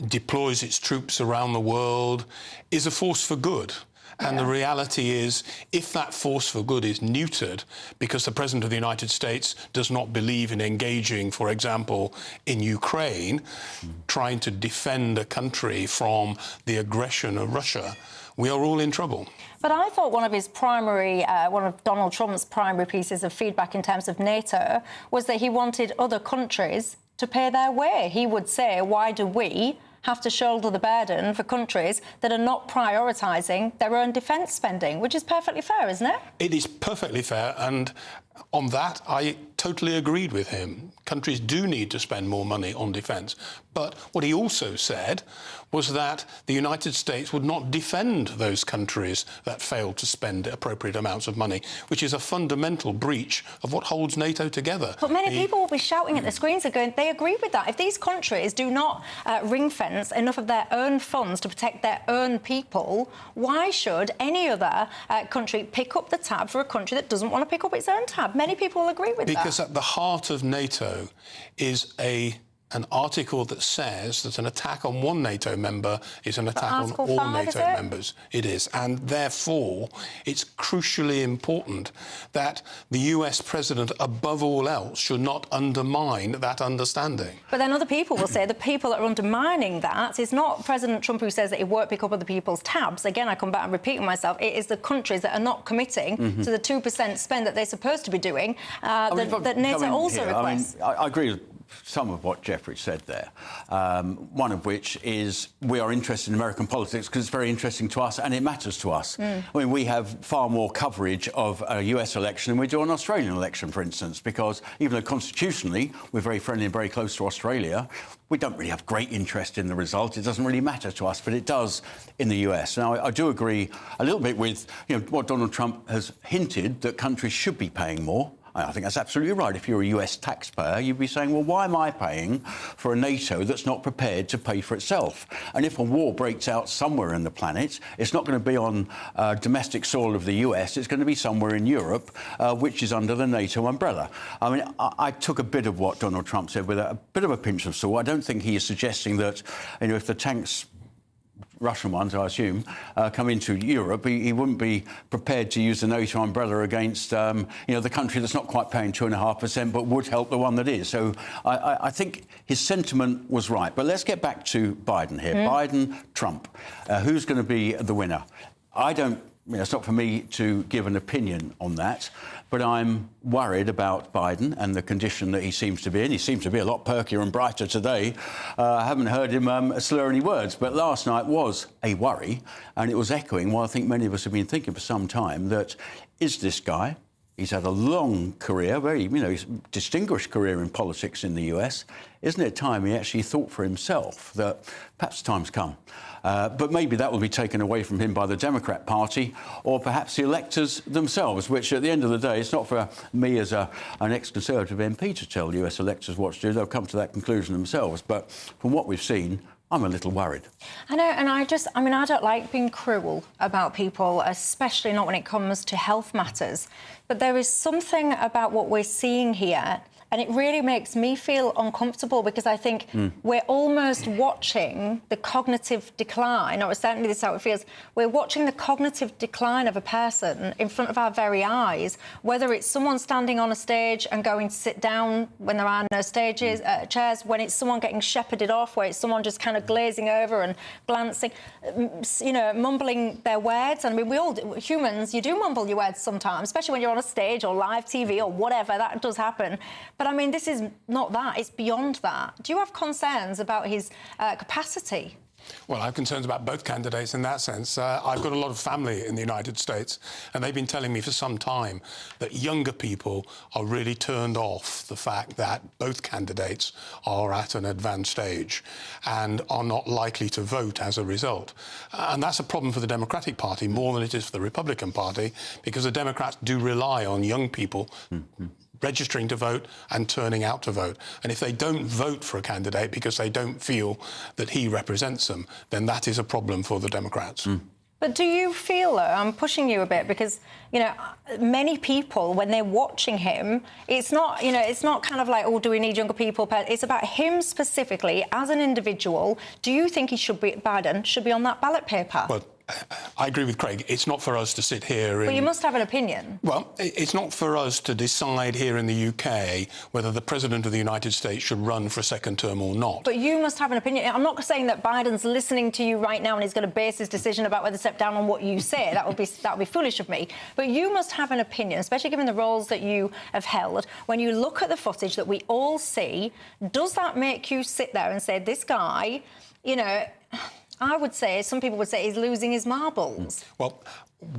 deploys its troops around the world, is a force for good. And the reality is, if that force for good is neutered because the President of the United States does not believe in engaging, for example, in Ukraine, trying to defend a country from the aggression of Russia, we are all in trouble. But I thought one of Donald Trump's primary pieces of feedback in terms of NATO was that he wanted other countries to pay their way. He would say, why do we have to shoulder the burden for countries that are not prioritising their own defence spending, which is perfectly fair, isn't it? It is perfectly fair, and on that, I totally agreed with him. Countries do need to spend more money on defence. But what he also said was that the United States would not defend those countries that failed to spend appropriate amounts of money, which is a fundamental breach of what holds NATO together. But many people will be shouting at the screens and going, they agree with that. If these countries do not ring-fence enough of their own funds to protect their own people, why should any other country pick up the tab for a country that doesn't want to pick up its own tab? Many people will agree with that. Because at the heart of NATO is an article that says that an attack on one NATO member is an attack on all NATO members. It is. And therefore, it's crucially important that the US president, above all else, should not undermine that understanding. But then other people will say the people that are undermining that is not President Trump who says that he won't pick up other people's tabs. Again, I come back and repeating myself. It is the countries that are not committing to the 2% spend that they're supposed to be doing that NATO also requests. I agree with some of what Jeffrey said there, one of which is we are interested in American politics because it's very interesting to us and it matters to us. I mean, we have far more coverage of a US election than we do an Australian election, for instance, because even though constitutionally we're very friendly and very close to Australia, we don't really have great interest in the result. It doesn't really matter to us, but it does in the US. Now, I do agree a little bit with what Donald Trump has hinted, that countries should be paying more. I think that's absolutely right. If you're a US taxpayer, you'd be saying, well, why am I paying for a NATO that's not prepared to pay for itself? And if a war breaks out somewhere on the planet, it's not going to be on domestic soil of the US, it's going to be somewhere in Europe, which is under the NATO umbrella. I mean, I took a bit of what Donald Trump said with a bit of a pinch of salt. I don't think he is suggesting that, if the tanks, Russian ones, I assume, come into Europe, he wouldn't be prepared to use the NATO umbrella against, the country that's not quite paying 2.5%, but would help the one that is. So I think his sentiment was right. But let's get back to Biden here. Biden, Trump. Who's going to be the winner? It's not for me to give an opinion on that, but I'm worried about Biden and the condition that he seems to be in. He seems to be a lot perkier and brighter today. I haven't heard him slur any words, but last night was a worry, and it was echoing what I think many of us have been thinking for some time, that is this guy, he's had a long career, very, distinguished career in politics in the US. Isn't it time he actually thought for himself that perhaps the time's come? But maybe that will be taken away from him by the Democrat Party or perhaps the electors themselves, which at the end of the day, it's not for me as an ex-Conservative MP to tell US electors what to do. They'll come to that conclusion themselves. But from what we've seen, I'm a little worried. I know, and I don't like being cruel about people, especially not when it comes to health matters. But there is something about what we're seeing here And it really makes me feel uncomfortable because I think we're almost watching the cognitive decline, or certainly this is how it feels, we're watching the cognitive decline of a person in front of our very eyes, whether it's someone standing on a stage and going to sit down when there are no stages, chairs, when it's someone getting shepherded off, where it's someone just kind of glazing over and glancing, you know, mumbling their words. And I mean, we all, humans, you do mumble your words sometimes, especially when you're on a stage or live TV or whatever, that does happen. But I mean, this is not that, it's beyond that. Do you have concerns about his capacity? Well, I have concerns about both candidates in that sense. I've got a lot of family in the United States, and they've been telling me for some time that younger people are really turned off the fact that both candidates are at an advanced age and are not likely to vote as a result. And that's a problem for the Democratic Party more than it is for the Republican Party, because the Democrats do rely on young people registering to vote and turning out to vote. And if they don't vote for a candidate because they don't feel that he represents them, then that is a problem for the Democrats. But do you feel, though, I'm pushing you a bit, because, you know, many people, when they're watching him, it's not, you know, it's not kind of like, oh, do we need younger people? It's about him specifically as an individual. Do you think he should be, Biden should be on that ballot paper? Well, I agree with Craig. It's not for us to sit here. But you must have an opinion. Well, it's not for us to decide here in the UK whether the President of the United States should run for a second term or not. But you must have an opinion. I'm not saying that Biden's listening to you right now and he's going to base his decision about whether to step down on what you say. That would be foolish of me. But you must have an opinion, especially given the roles that you have held. When you look at the footage that we all see, does that make you sit there and say, this guy, you know, I would say, some people would say he's losing his marbles. Well,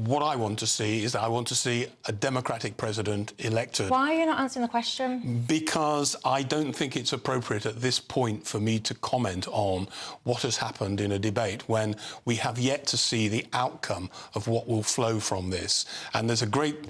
what I want to see is that I want to see a Democratic president elected. Why are you not answering the question? Because I don't think it's appropriate at this point for me to comment on what has happened in a debate when we have yet to see the outcome of what will flow from this. And there's a great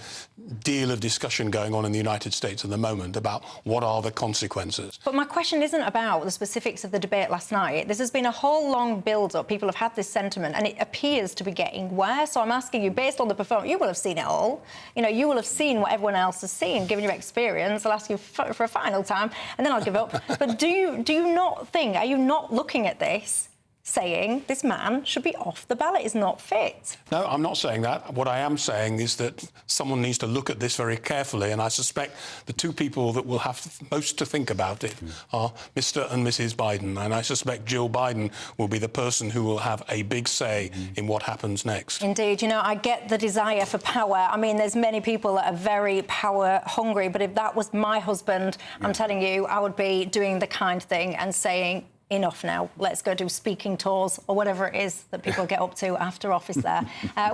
deal of discussion going on in the United States at the moment about what are the consequences. But my question isn't about the specifics of the debate last night. This has been a whole long build-up. People have had this sentiment, and it appears to be getting worse. So I'm asking you, based on the performance, you will have seen it all. You know, you will have seen what everyone else has seen, given your experience. I'll ask you for a final time, and then I'll give up. But do you not think, are you not looking at this saying this man should be off the ballot, is not fit? No, I'm not saying that. What I am saying is that someone needs to look at this very carefully, and I suspect the two people that will have most to think about it are Mr. and Mrs. Biden, and I suspect Jill Biden will be the person who will have a big say in what happens next. Indeed. You know, I get the desire for power. I mean, there's many people that are very power hungry, but if that was my husband, I'm telling you, I would be doing the kind thing and saying, enough now, let's go do speaking tours or whatever it is that people get up to after office there.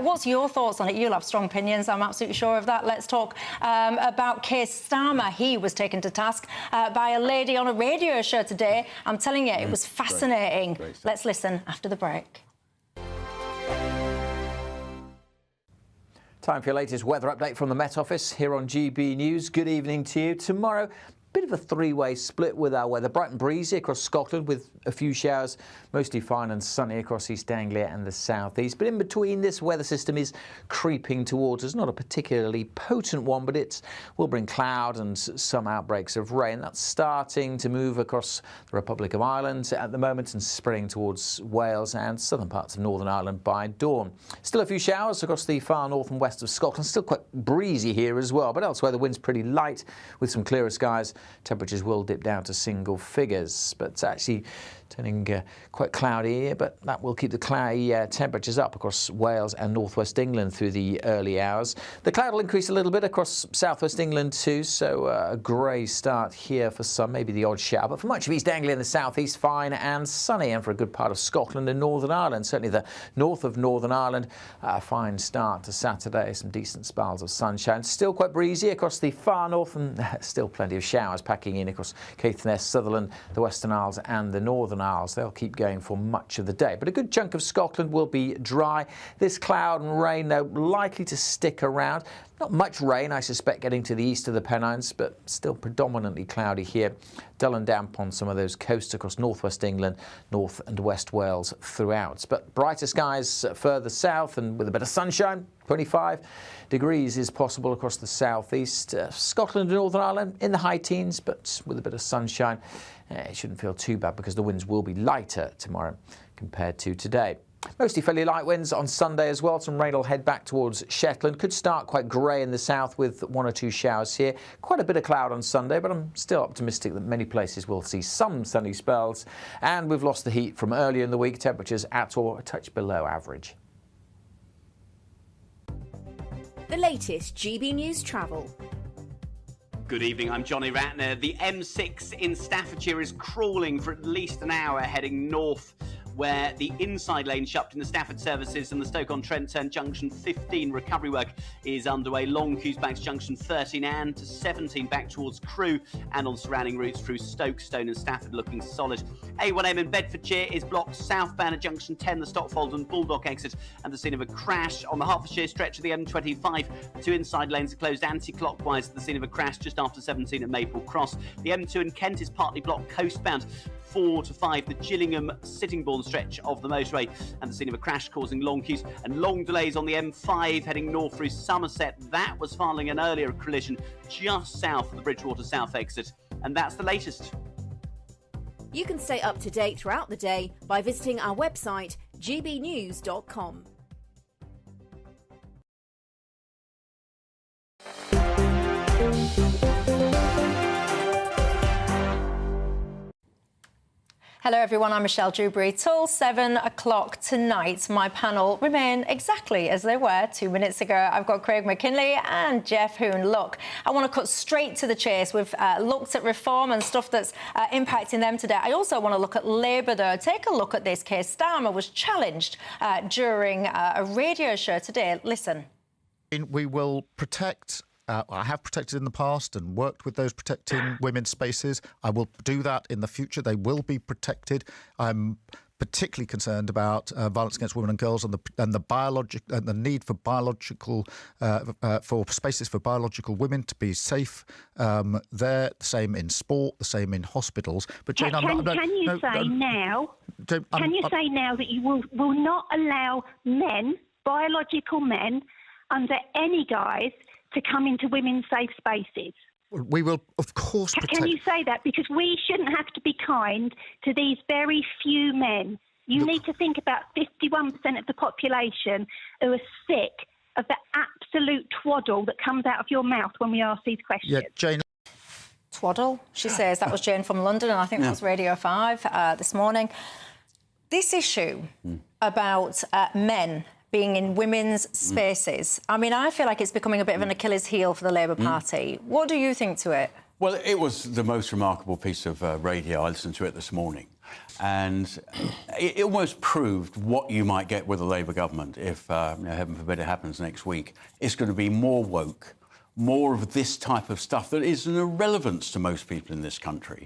What's your thoughts on it? You'll have strong opinions, I'm absolutely sure of that. Let's talk about Keir Starmer. He was taken to task by a lady on a radio show today. I'm telling you, it was fascinating. Great. Let's listen after the break. Time for your latest weather update from the Met Office here on GB News. Good evening to you. Tomorrow, bit of a three-way split with our weather. Bright and breezy across Scotland with a few showers, mostly fine and sunny across East Anglia and the southeast. But in between, this weather system is creeping towards us. Not a particularly potent one, but it will bring cloud and some outbreaks of rain. That's starting to move across the Republic of Ireland at the moment and spreading towards Wales and southern parts of Northern Ireland by dawn. Still a few showers across the far north and west of Scotland. Still quite breezy here as well, but elsewhere the wind's pretty light with some clearer skies. Temperatures will dip down to single figures, but it's actually turning quite cloudy here, but that will keep the cloudy temperatures up across Wales and northwest England through the early hours. The cloud will increase a little bit across southwest England too, so a grey start here for some, maybe the odd shower, but for much of East Anglia and the southeast, fine and sunny, and for a good part of Scotland and Northern Ireland, certainly the north of Northern Ireland, a fine start to Saturday, some decent spells of sunshine. Still quite breezy across the far north, and still plenty of showers packing in across Caithness, Sutherland, the Western Isles and the Northern Isles. They'll keep going for much of the day, but a good chunk of Scotland will be dry. This cloud and rain, though, likely to stick around. Not much rain, I suspect, getting to the east of the Pennines, but still predominantly cloudy here. Dull and damp on some of those coasts across northwest England, north and west Wales throughout. But brighter skies further south and with a bit of sunshine. 25 degrees is possible across the southeast. Scotland and Northern Ireland in the high teens, but with a bit of sunshine. It shouldn't feel too bad because the winds will be lighter tomorrow compared to today. Mostly fairly light winds on Sunday as well. Some rain will head back towards Shetland. Could start quite grey in the south with 1 or 2 showers here. Quite a bit of cloud on Sunday, but I'm still optimistic that many places will see some sunny spells. And we've lost the heat from earlier in the week. Temperatures at or a touch below average. The latest GB News travel. Good evening, I'm Johnny Ratner. The M6 in Staffordshire is crawling for at least an hour heading north, where the inside lane shut in the Stafford services and the Stoke-on-Trent turn junction 15 recovery work is underway. Long queues back to junction 13 and to 17 back towards Crewe, and on surrounding routes through Stoke, Stone and Stafford looking solid. A1M in Bedfordshire is blocked southbound at junction 10, the Stockfold and Bulldog exit, and the scene of a crash on the Hertfordshire stretch of the M25. The 2 inside lanes are closed anti-clockwise at the scene of a crash just after 17 at Maple Cross. The M2 in Kent is partly blocked coastbound 4 to 5, the Gillingham-Sittingbourne stretch of the motorway, and the scene of a crash causing long queues and long delays on the M5 heading north through Somerset. That was following an earlier collision just south of the Bridgewater South exit. And that's the latest. You can stay up to date throughout the day by visiting our website, gbnews.com. Hello everyone, I'm Michelle Dewberry. Till 7 o'clock tonight, my panel remain exactly as they were 2 minutes ago. I've got Craig McKinley and Jeff Hoon. Look, I want to cut straight to the chase. We've looked at reform and stuff that's impacting them today. I also want to look at Labour, though. Take a look at this case. Starmer was challenged during a radio show today. Listen. We will protect... I have protected in the past and worked with those protecting women's spaces. I will do that in the future. They will be protected. I'm particularly concerned about violence against women and girls and the need for biological for spaces for biological women to be safe. There, the same in sport, the same in hospitals. But Jane, can you say now that you will not allow men, biological men, under any guise, to come into women's safe spaces? We will, of course, protect... Can you say that? Because we shouldn't have to be kind to these very few men. You need to think about 51% of the population who are sick of the absolute twaddle that comes out of your mouth when we ask these questions. Yeah, Jane... Twaddle, she says. That was Jane from London, and I think that was Radio 5 this morning. This issue about men being in women's spaces. I mean, I feel like it's becoming a bit of an Achilles heel for the Labour Party. What do you think to it? Well, it was the most remarkable piece of radio. I listened to it this morning. And it almost proved what you might get with a Labour government if, heaven forbid, it happens next week. It's going to be more woke, more of this type of stuff that is an irrelevance to most people in this country.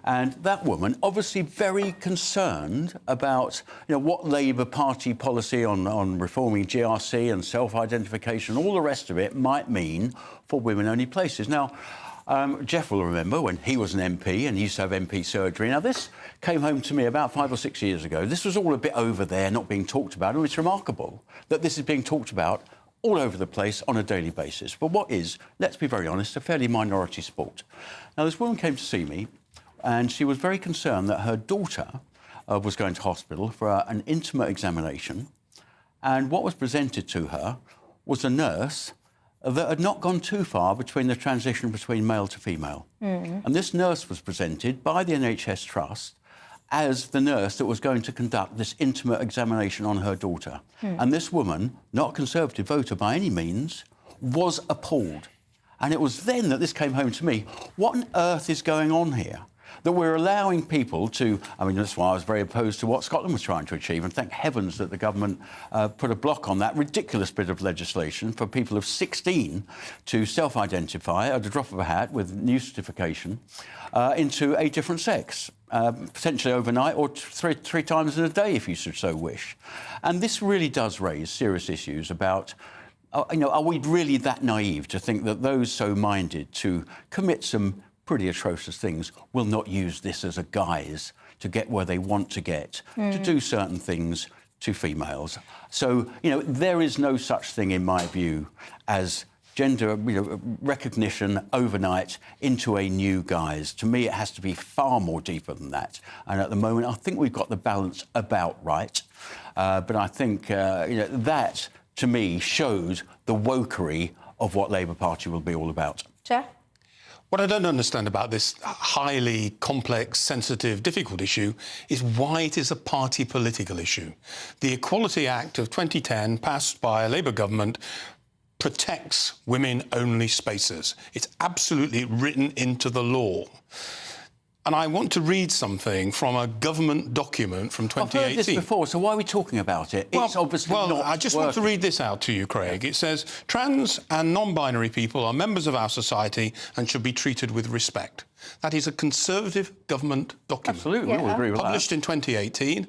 And that woman, obviously very concerned about what Labour Party policy on reforming GRC and self-identification, all the rest of it might mean for women-only places. Now, Jeff will remember when he was an MP and he used to have MP surgery. Now, this came home to me about 5 or 6 years ago. This was all a bit over there, not being talked about. And it's remarkable that this is being talked about all over the place on a daily basis for what is, let's be very honest, a fairly minority sport. Now, this woman came to see me, and she was very concerned that her daughter was going to hospital for an intimate examination. And what was presented to her was a nurse that had not gone too far between the transition between male to female. And this nurse was presented by the NHS Trust as the nurse that was going to conduct this intimate examination on her daughter. And this woman, not a Conservative voter by any means, was appalled. And it was then that this came home to me. What on earth is going on here? That we're allowing people to... I mean, that's why I was very opposed to what Scotland was trying to achieve, and thank heavens that the government put a block on that ridiculous bit of legislation for people of 16 to self-identify at the drop of a hat with new certification into a different sex, potentially overnight or three times in a day, if you should so wish. And this really does raise serious issues about... are we really that naive to think that those so minded to commit some pretty atrocious things will not use this as a guise to get where they want to get, to do certain things to females. So, there is no such thing, in my view, as gender recognition overnight into a new guise. To me, it has to be far more deeper than that. And at the moment, I think we've got the balance about right. But I think, that, to me, shows the wokery of what Labour Party will be all about. Chair? What I don't understand about this highly complex, sensitive, difficult issue is why it is a party political issue. The Equality Act of 2010, passed by a Labour government, protects women-only spaces. It's absolutely written into the law. And I want to read something from a government document from 2018. I've heard this before, so why are we talking about it? It's obviously not I just working. want to read this out to you, Craig. It says, trans and non-binary people are members of our society and should be treated with respect. That is a Conservative government document. Absolutely, we all agree with that. Published in 2018.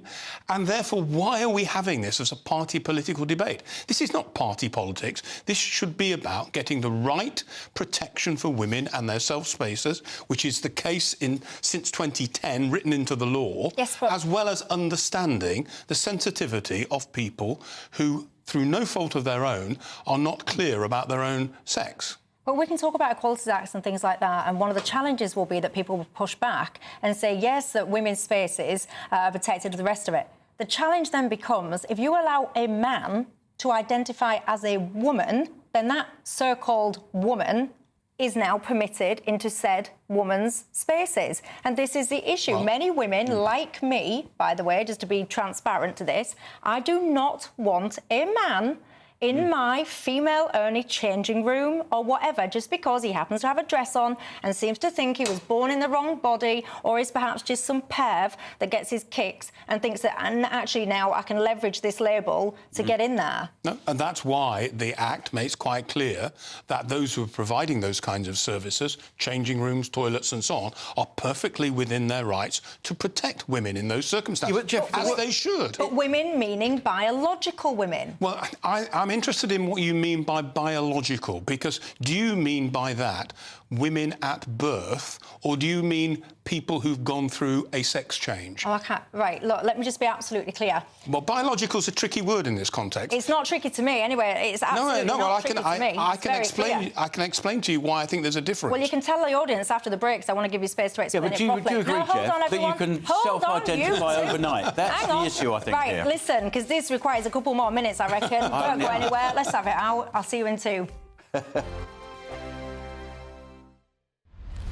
And therefore, why are we having this as a party political debate? This is not party politics. This should be about getting the right protection for women and their self-spaces, which is the case since 2010, written into the law, as well as understanding the sensitivity of people who, through no fault of their own, are not clear about their own sex. But we can talk about Equality Acts and things like that, and one of the challenges will be that people will push back and say, yes, that women's spaces are protected of the rest of it. The challenge then becomes, if you allow a man to identify as a woman, then that so-called woman is now permitted into said woman's spaces. And this is the issue. Many women, like me, by the way, just to be transparent to this, I do not want a man in my female-only changing room or whatever, just because he happens to have a dress on and seems to think he was born in the wrong body, or is perhaps just some perv that gets his kicks and thinks that, and actually now I can leverage this label to get in there. No, and that's why the Act makes quite clear that those who are providing those kinds of services, changing rooms, toilets and so on, are perfectly within their rights to protect women in those circumstances, as they should. But women meaning biological women. Well, I'm interested in what you mean by biological, because do you mean by that women at birth, or do you mean people who've gone through a sex change? Oh, I can't. Right, look, let me just be absolutely clear. Well, biological's a tricky word in this context. It's not tricky to me, anyway. It's absolutely not tricky to me. I can explain to you why I think there's a difference. Well, you can tell the audience after the break, because I want to give you space to explain it properly. Do you agree, Jeff, that you can self-identify overnight? That's the issue, I think, here. Right, listen, because this requires a couple more minutes, I reckon. Don't go anywhere. Let's have it out. I'll see you in 2.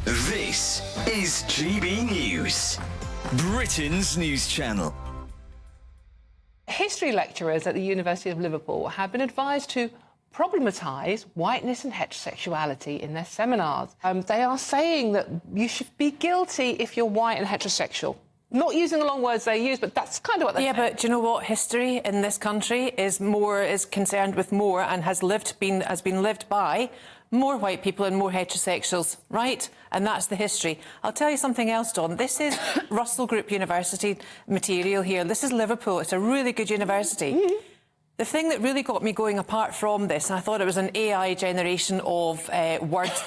This is GB News, Britain's news channel. History lecturers at the University of Liverpool have been advised to problematise whiteness and heterosexuality in their seminars. They are saying that you should be guilty if you're white and heterosexual. Not using the long words they use, but that's kind of what they're saying. Yeah, but do you know what? History in this country is concerned with more and has been lived by more white people and more heterosexuals, right? And that's the history. I'll tell you something else, Don. This is Russell Group University material here. This is Liverpool. It's a really good university. The thing that really got me going apart from this, and I thought it was an AI generation of words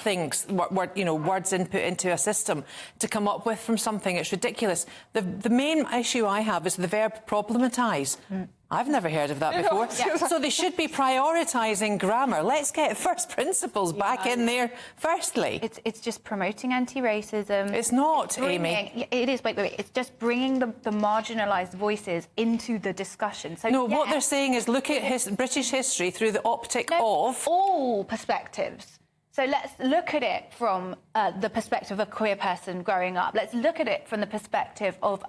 input into a system to come up with from something. It's ridiculous. The main issue I have is the verb problematise. I've never heard of that before. So they should be prioritising grammar. Let's get first principles back in there firstly. It's just promoting anti-racism. It's not, Amy. It is. Wait. It's just bringing the marginalised voices into the discussion. So no, what they're saying is look at British history through the optic of all perspectives. So let's look at it from the perspective of a queer person growing up. Let's look at it from the perspective of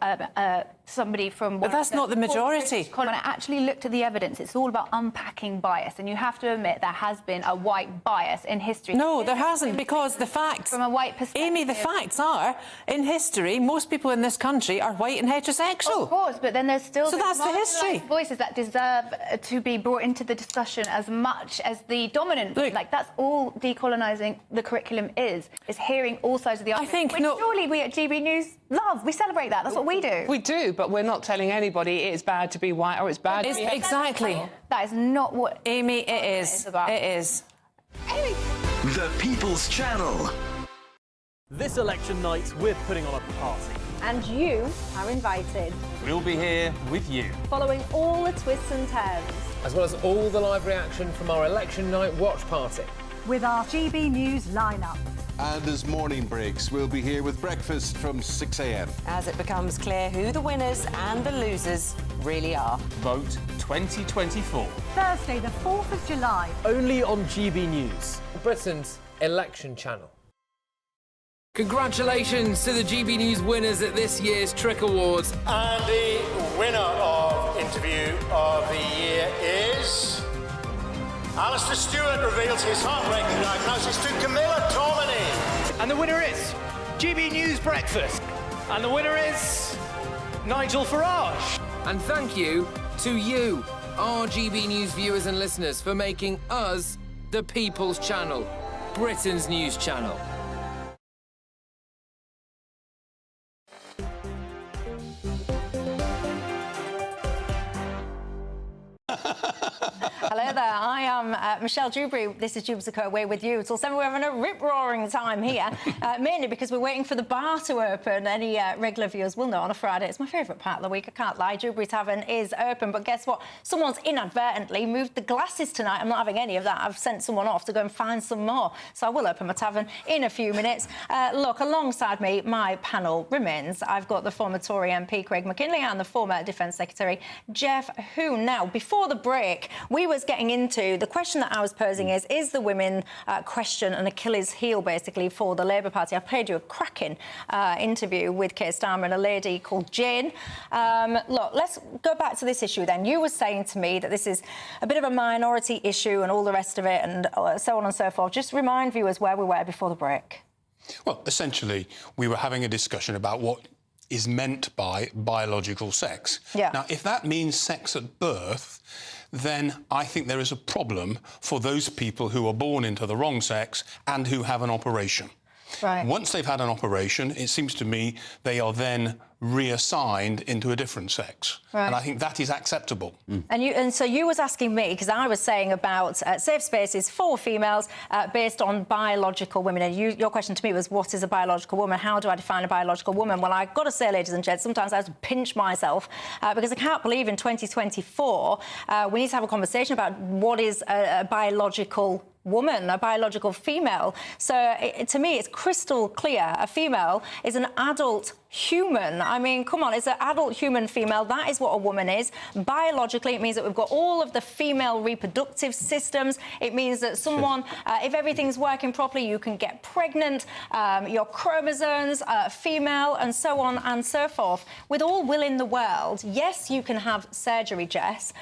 somebody from... But that's not the majority. When I actually looked at the evidence, it's all about unpacking bias. And you have to admit there has been a white bias in history. No, there hasn't, because the facts... From a white perspective... Amy, the facts are, in history, most people in this country are white and heterosexual. Of course, but then there's still... So that's the history. ...voices that deserve to be brought into the discussion as much as the dominant... Look, like, that's all decolonising the curriculum is hearing all sides of the argument. Surely we at GB News love. We celebrate that. That's what we do. We do, but we're not telling anybody it's bad to be white or it's bad to be... Exactly. That is not what... Amy, it is. It is. The People's Channel. This election night, we're putting on a party. And you are invited. We'll be here with you. Following all the twists and turns. As well as all the live reaction from our election night watch party. With our GB News lineup. And as morning breaks, we'll be here with breakfast from 6 a.m. As it becomes clear who the winners and the losers really are. Vote 2024. Thursday, the 4th of July. Only on GB News, Britain's election channel. Congratulations to the GB News winners at this year's Trick Awards. And the winner of Interview of the Year is... Alistair Stewart reveals his heartbreaking diagnosis to Camilla Tominey. And the winner is GB News Breakfast. And the winner is Nigel Farage. And thank you to you, our GB News viewers and listeners, for making us the People's Channel, Britain's news channel. Hello there, I am Michelle Dewberry. This is Dewbs away with you till 7. We're having a rip-roaring time here, mainly because we're waiting for the bar to open. Any regular viewers will know on a Friday, it's my favourite part of the week, I can't lie. Dewberry Tavern is open, but guess what? Someone's inadvertently moved the glasses tonight. I'm not having any of that. I've sent someone off to go and find some more. So I will open my tavern in a few minutes. Look, alongside me, my panel remains. I've got the former Tory MP, Craig McKinley, and the former Defence Secretary, Jeff Hoon. Now, before the break, we was getting into the question that I was posing is the women question an Achilles heel, basically, for the Labour Party. I played you a cracking interview with Keir Starmer and a lady called Jane. Look, let's go back to this issue then. You were saying to me that this is a bit of a minority issue and all the rest of it and so on and so forth. Just remind viewers where we were before the break. Well, essentially, we were having a discussion about what is meant by biological sex. Yeah. Now, if that means sex at birth, then I think there is a problem for those people who are born into the wrong sex and who have an operation. Right. Once they've had an operation, it seems to me they are then reassigned into a different sex. Right. And I think that is acceptable. And so you was asking me, because I was saying about safe spaces for females based on biological women. And your question to me was, what is a biological woman? How do I define a biological woman? Well, I've got to say, ladies and gents, sometimes I have to pinch myself because I can't believe in 2024 we need to have a conversation about what is a biological woman, a biological female. So to me, it's crystal clear. A female is an adult human. I mean, come on, it's an adult human female. That is what a woman is. Biologically, it means that we've got all of the female reproductive systems. It means that someone, if everything's working properly, you can get pregnant, your chromosomes, female, and so on and so forth. With all will in the world, yes, you can have surgery, Jeff.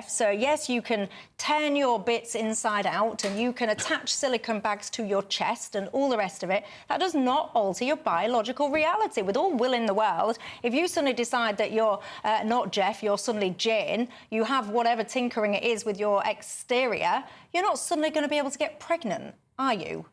So, yes, you can turn your bits inside out and you can attach silicone bags to your chest and all the rest of it. That does not alter your biological reality. With all will in the world, if you suddenly decide that you're not Jeff, you're suddenly Jane, you have whatever tinkering it is with your exterior, you're not suddenly going to be able to get pregnant, are you?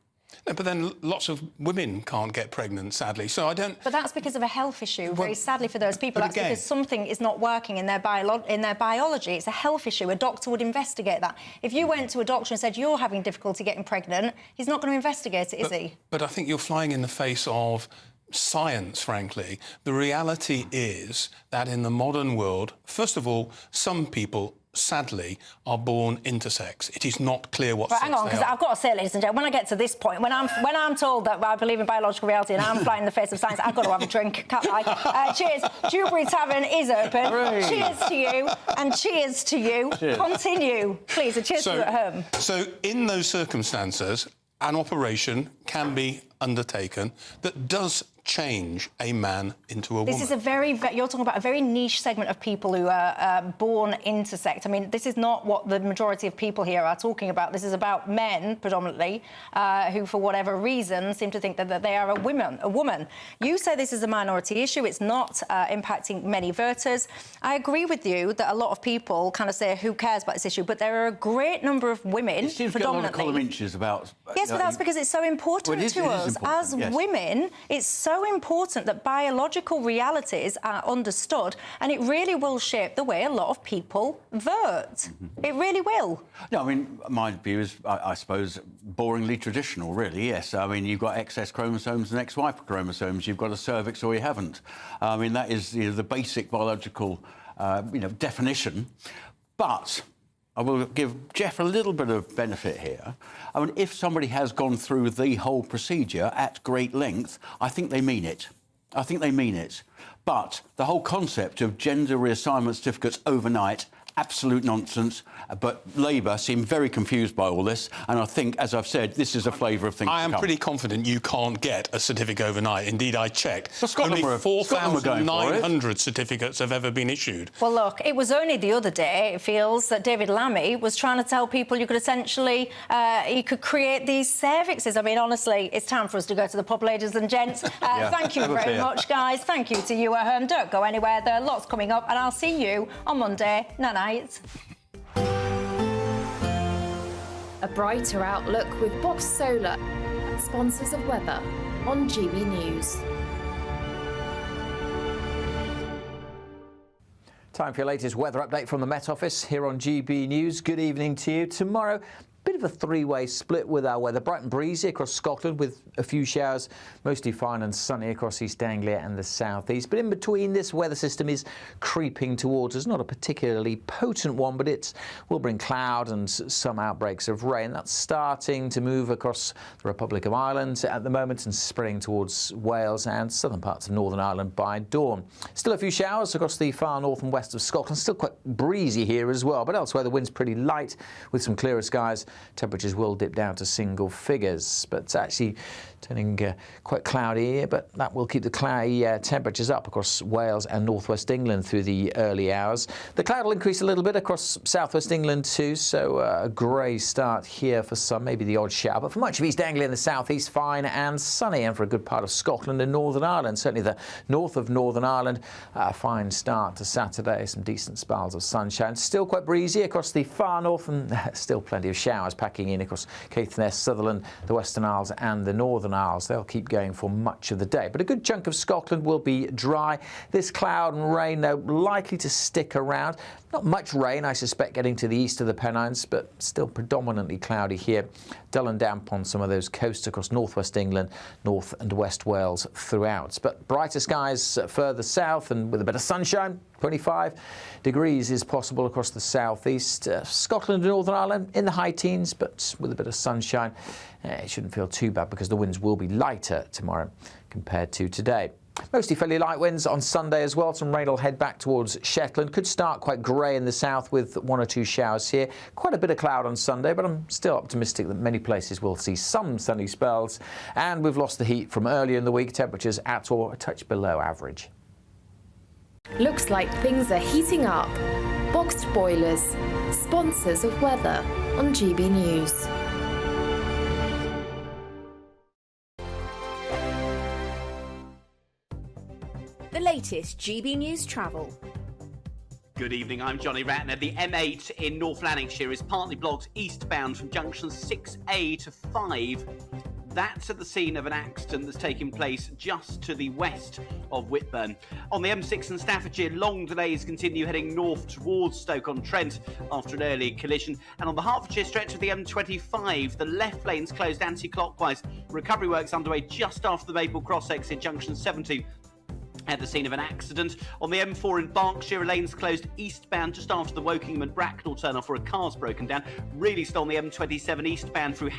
No, but then lots of women can't get pregnant, sadly, so I don't... But that's because of a health issue, very sadly for those people. That's again, because something is not working in their biology. It's a health issue. A doctor would investigate that. If you went to a doctor and said you're having difficulty getting pregnant, he's not going to investigate it, is he? But I think you're flying in the face of science, frankly. The reality is that in the modern world, first of all, some people sadly, are born intersex. It is not clear what sex hang on, because I've got to say, ladies and gentlemen, when I get to this point, when I'm told that I believe in biological reality and I'm flying in the face of science, I've got to have a drink, can't I? Cheers. Dewberry Tavern is open. Hooray. Cheers to you, and cheers to you. Cheers. Continue, please, and cheers to you at home. So, in those circumstances, an operation can be undertaken that does change a man into a woman. This is you're talking about a very niche segment of people who are born intersex. I mean, this is not what the majority of people here are talking about. This is about men, predominantly, who, for whatever reason, seem to think that they are a woman. You say this is a minority issue. It's not impacting many voters. I agree with you that a lot of people kind of say, who cares about this issue? But there are a great number of women, it seems predominantly... to get a lot of column inches about... Yes, but that's because it's so important to us. As women, it's so so important that biological realities are understood, and it really will shape the way a lot of people vote. It really will. No, I mean, my view is, I suppose, boringly traditional, really, yes. I mean, you've got XS chromosomes and XY chromosomes. You've got a cervix or you haven't. I mean, that is the basic biological, definition. But I will give Jeff a little bit of benefit here. I mean, if somebody has gone through the whole procedure at great length, I think they mean it. I think they mean it. But the whole concept of gender reassignment certificates overnight, absolute nonsense. But Labour seem very confused by all this, and I think, as I've said, this is a flavour of things to I am come. pretty confident you can't get a certificate overnight. Indeed, I checked. Scotland Only were going for it. 4,900 certificates have ever been issued. Well, look, it was only the other day, it feels, that David Lammy was trying to tell people you could essentially, you could create these cervixes. I mean, honestly, it's time for us to go to the pub, ladies and gents. Thank you very much, guys. Thank you to you at home. Don't go anywhere. There are lots coming up, and I'll see you on Monday. Night-night. A brighter outlook with Box Solar, sponsors of weather on GB News. Time for your latest weather update from the Met Office here on GB News. Good evening to you. Tomorrow, bit of a three-way split with our weather. Bright and breezy across Scotland with a few showers, mostly fine and sunny across East Anglia and the southeast. But in between, this weather system is creeping towards us. Not a particularly potent one, but it will bring cloud and some outbreaks of rain. That's starting to move across the Republic of Ireland at the moment and spreading towards Wales and southern parts of Northern Ireland by dawn. Still a few showers across the far north and west of Scotland. Still quite breezy here as well, but elsewhere the wind's pretty light with some clearer skies. Temperatures will dip down to single figures, but it's actually turning quite cloudy here, but that will keep the cloudy temperatures up across Wales and northwest England through the early hours. The cloud will increase a little bit across southwest England too, so a grey start here for some, maybe the odd shower, but for much of East Anglia and the southeast, fine and sunny, and for a good part of Scotland and Northern Ireland, certainly the north of Northern Ireland, a fine start to Saturday, some decent spells of sunshine. Still quite breezy across the far north, and still plenty of showers packing in across Caithness, Sutherland, the Western Isles and the Northern Isles. They'll keep going for much of the day, but a good chunk of Scotland will be dry. This cloud and rain, though, likely to stick around. Not much rain, I suspect, getting to the east of the Pennines, but still predominantly cloudy here. Dull and damp on some of those coasts across northwest England, north and west Wales throughout. But brighter skies further south and with a bit of sunshine. 25 degrees is possible across the southeast. Scotland and Northern Ireland in the high teens, but with a bit of sunshine. It shouldn't feel too bad because the winds will be lighter tomorrow compared to today. Mostly fairly light winds on Sunday as well. Some rain will head back towards Shetland. Could start quite grey in the south with one or two showers here. Quite a bit of cloud on Sunday, but I'm still optimistic that many places will see some sunny spells. And we've lost the heat from earlier in the week. Temperatures at or a touch below average. Looks like things are heating up. Boxed Boilers, sponsors of weather on GB News. The latest GB News travel. Good evening, I'm Johnny Ratner. The M8 in North Lanarkshire is partly blocked eastbound from junctions 6A to 5. That's at the scene of an accident that's taking place just to the west of Whitburn. On the M6 in Staffordshire, long delays continue heading north towards Stoke-on-Trent after an early collision. And on the Hertfordshire stretch of the M25, the left lane's closed anti-clockwise. Recovery works underway just after the Maple Cross exit, junction 70. At the scene of an accident. On the M4 in Berkshire, lanes closed eastbound just after the Wokingham and Bracknell turn-off where a car's broken down. Really slow on the M27 eastbound through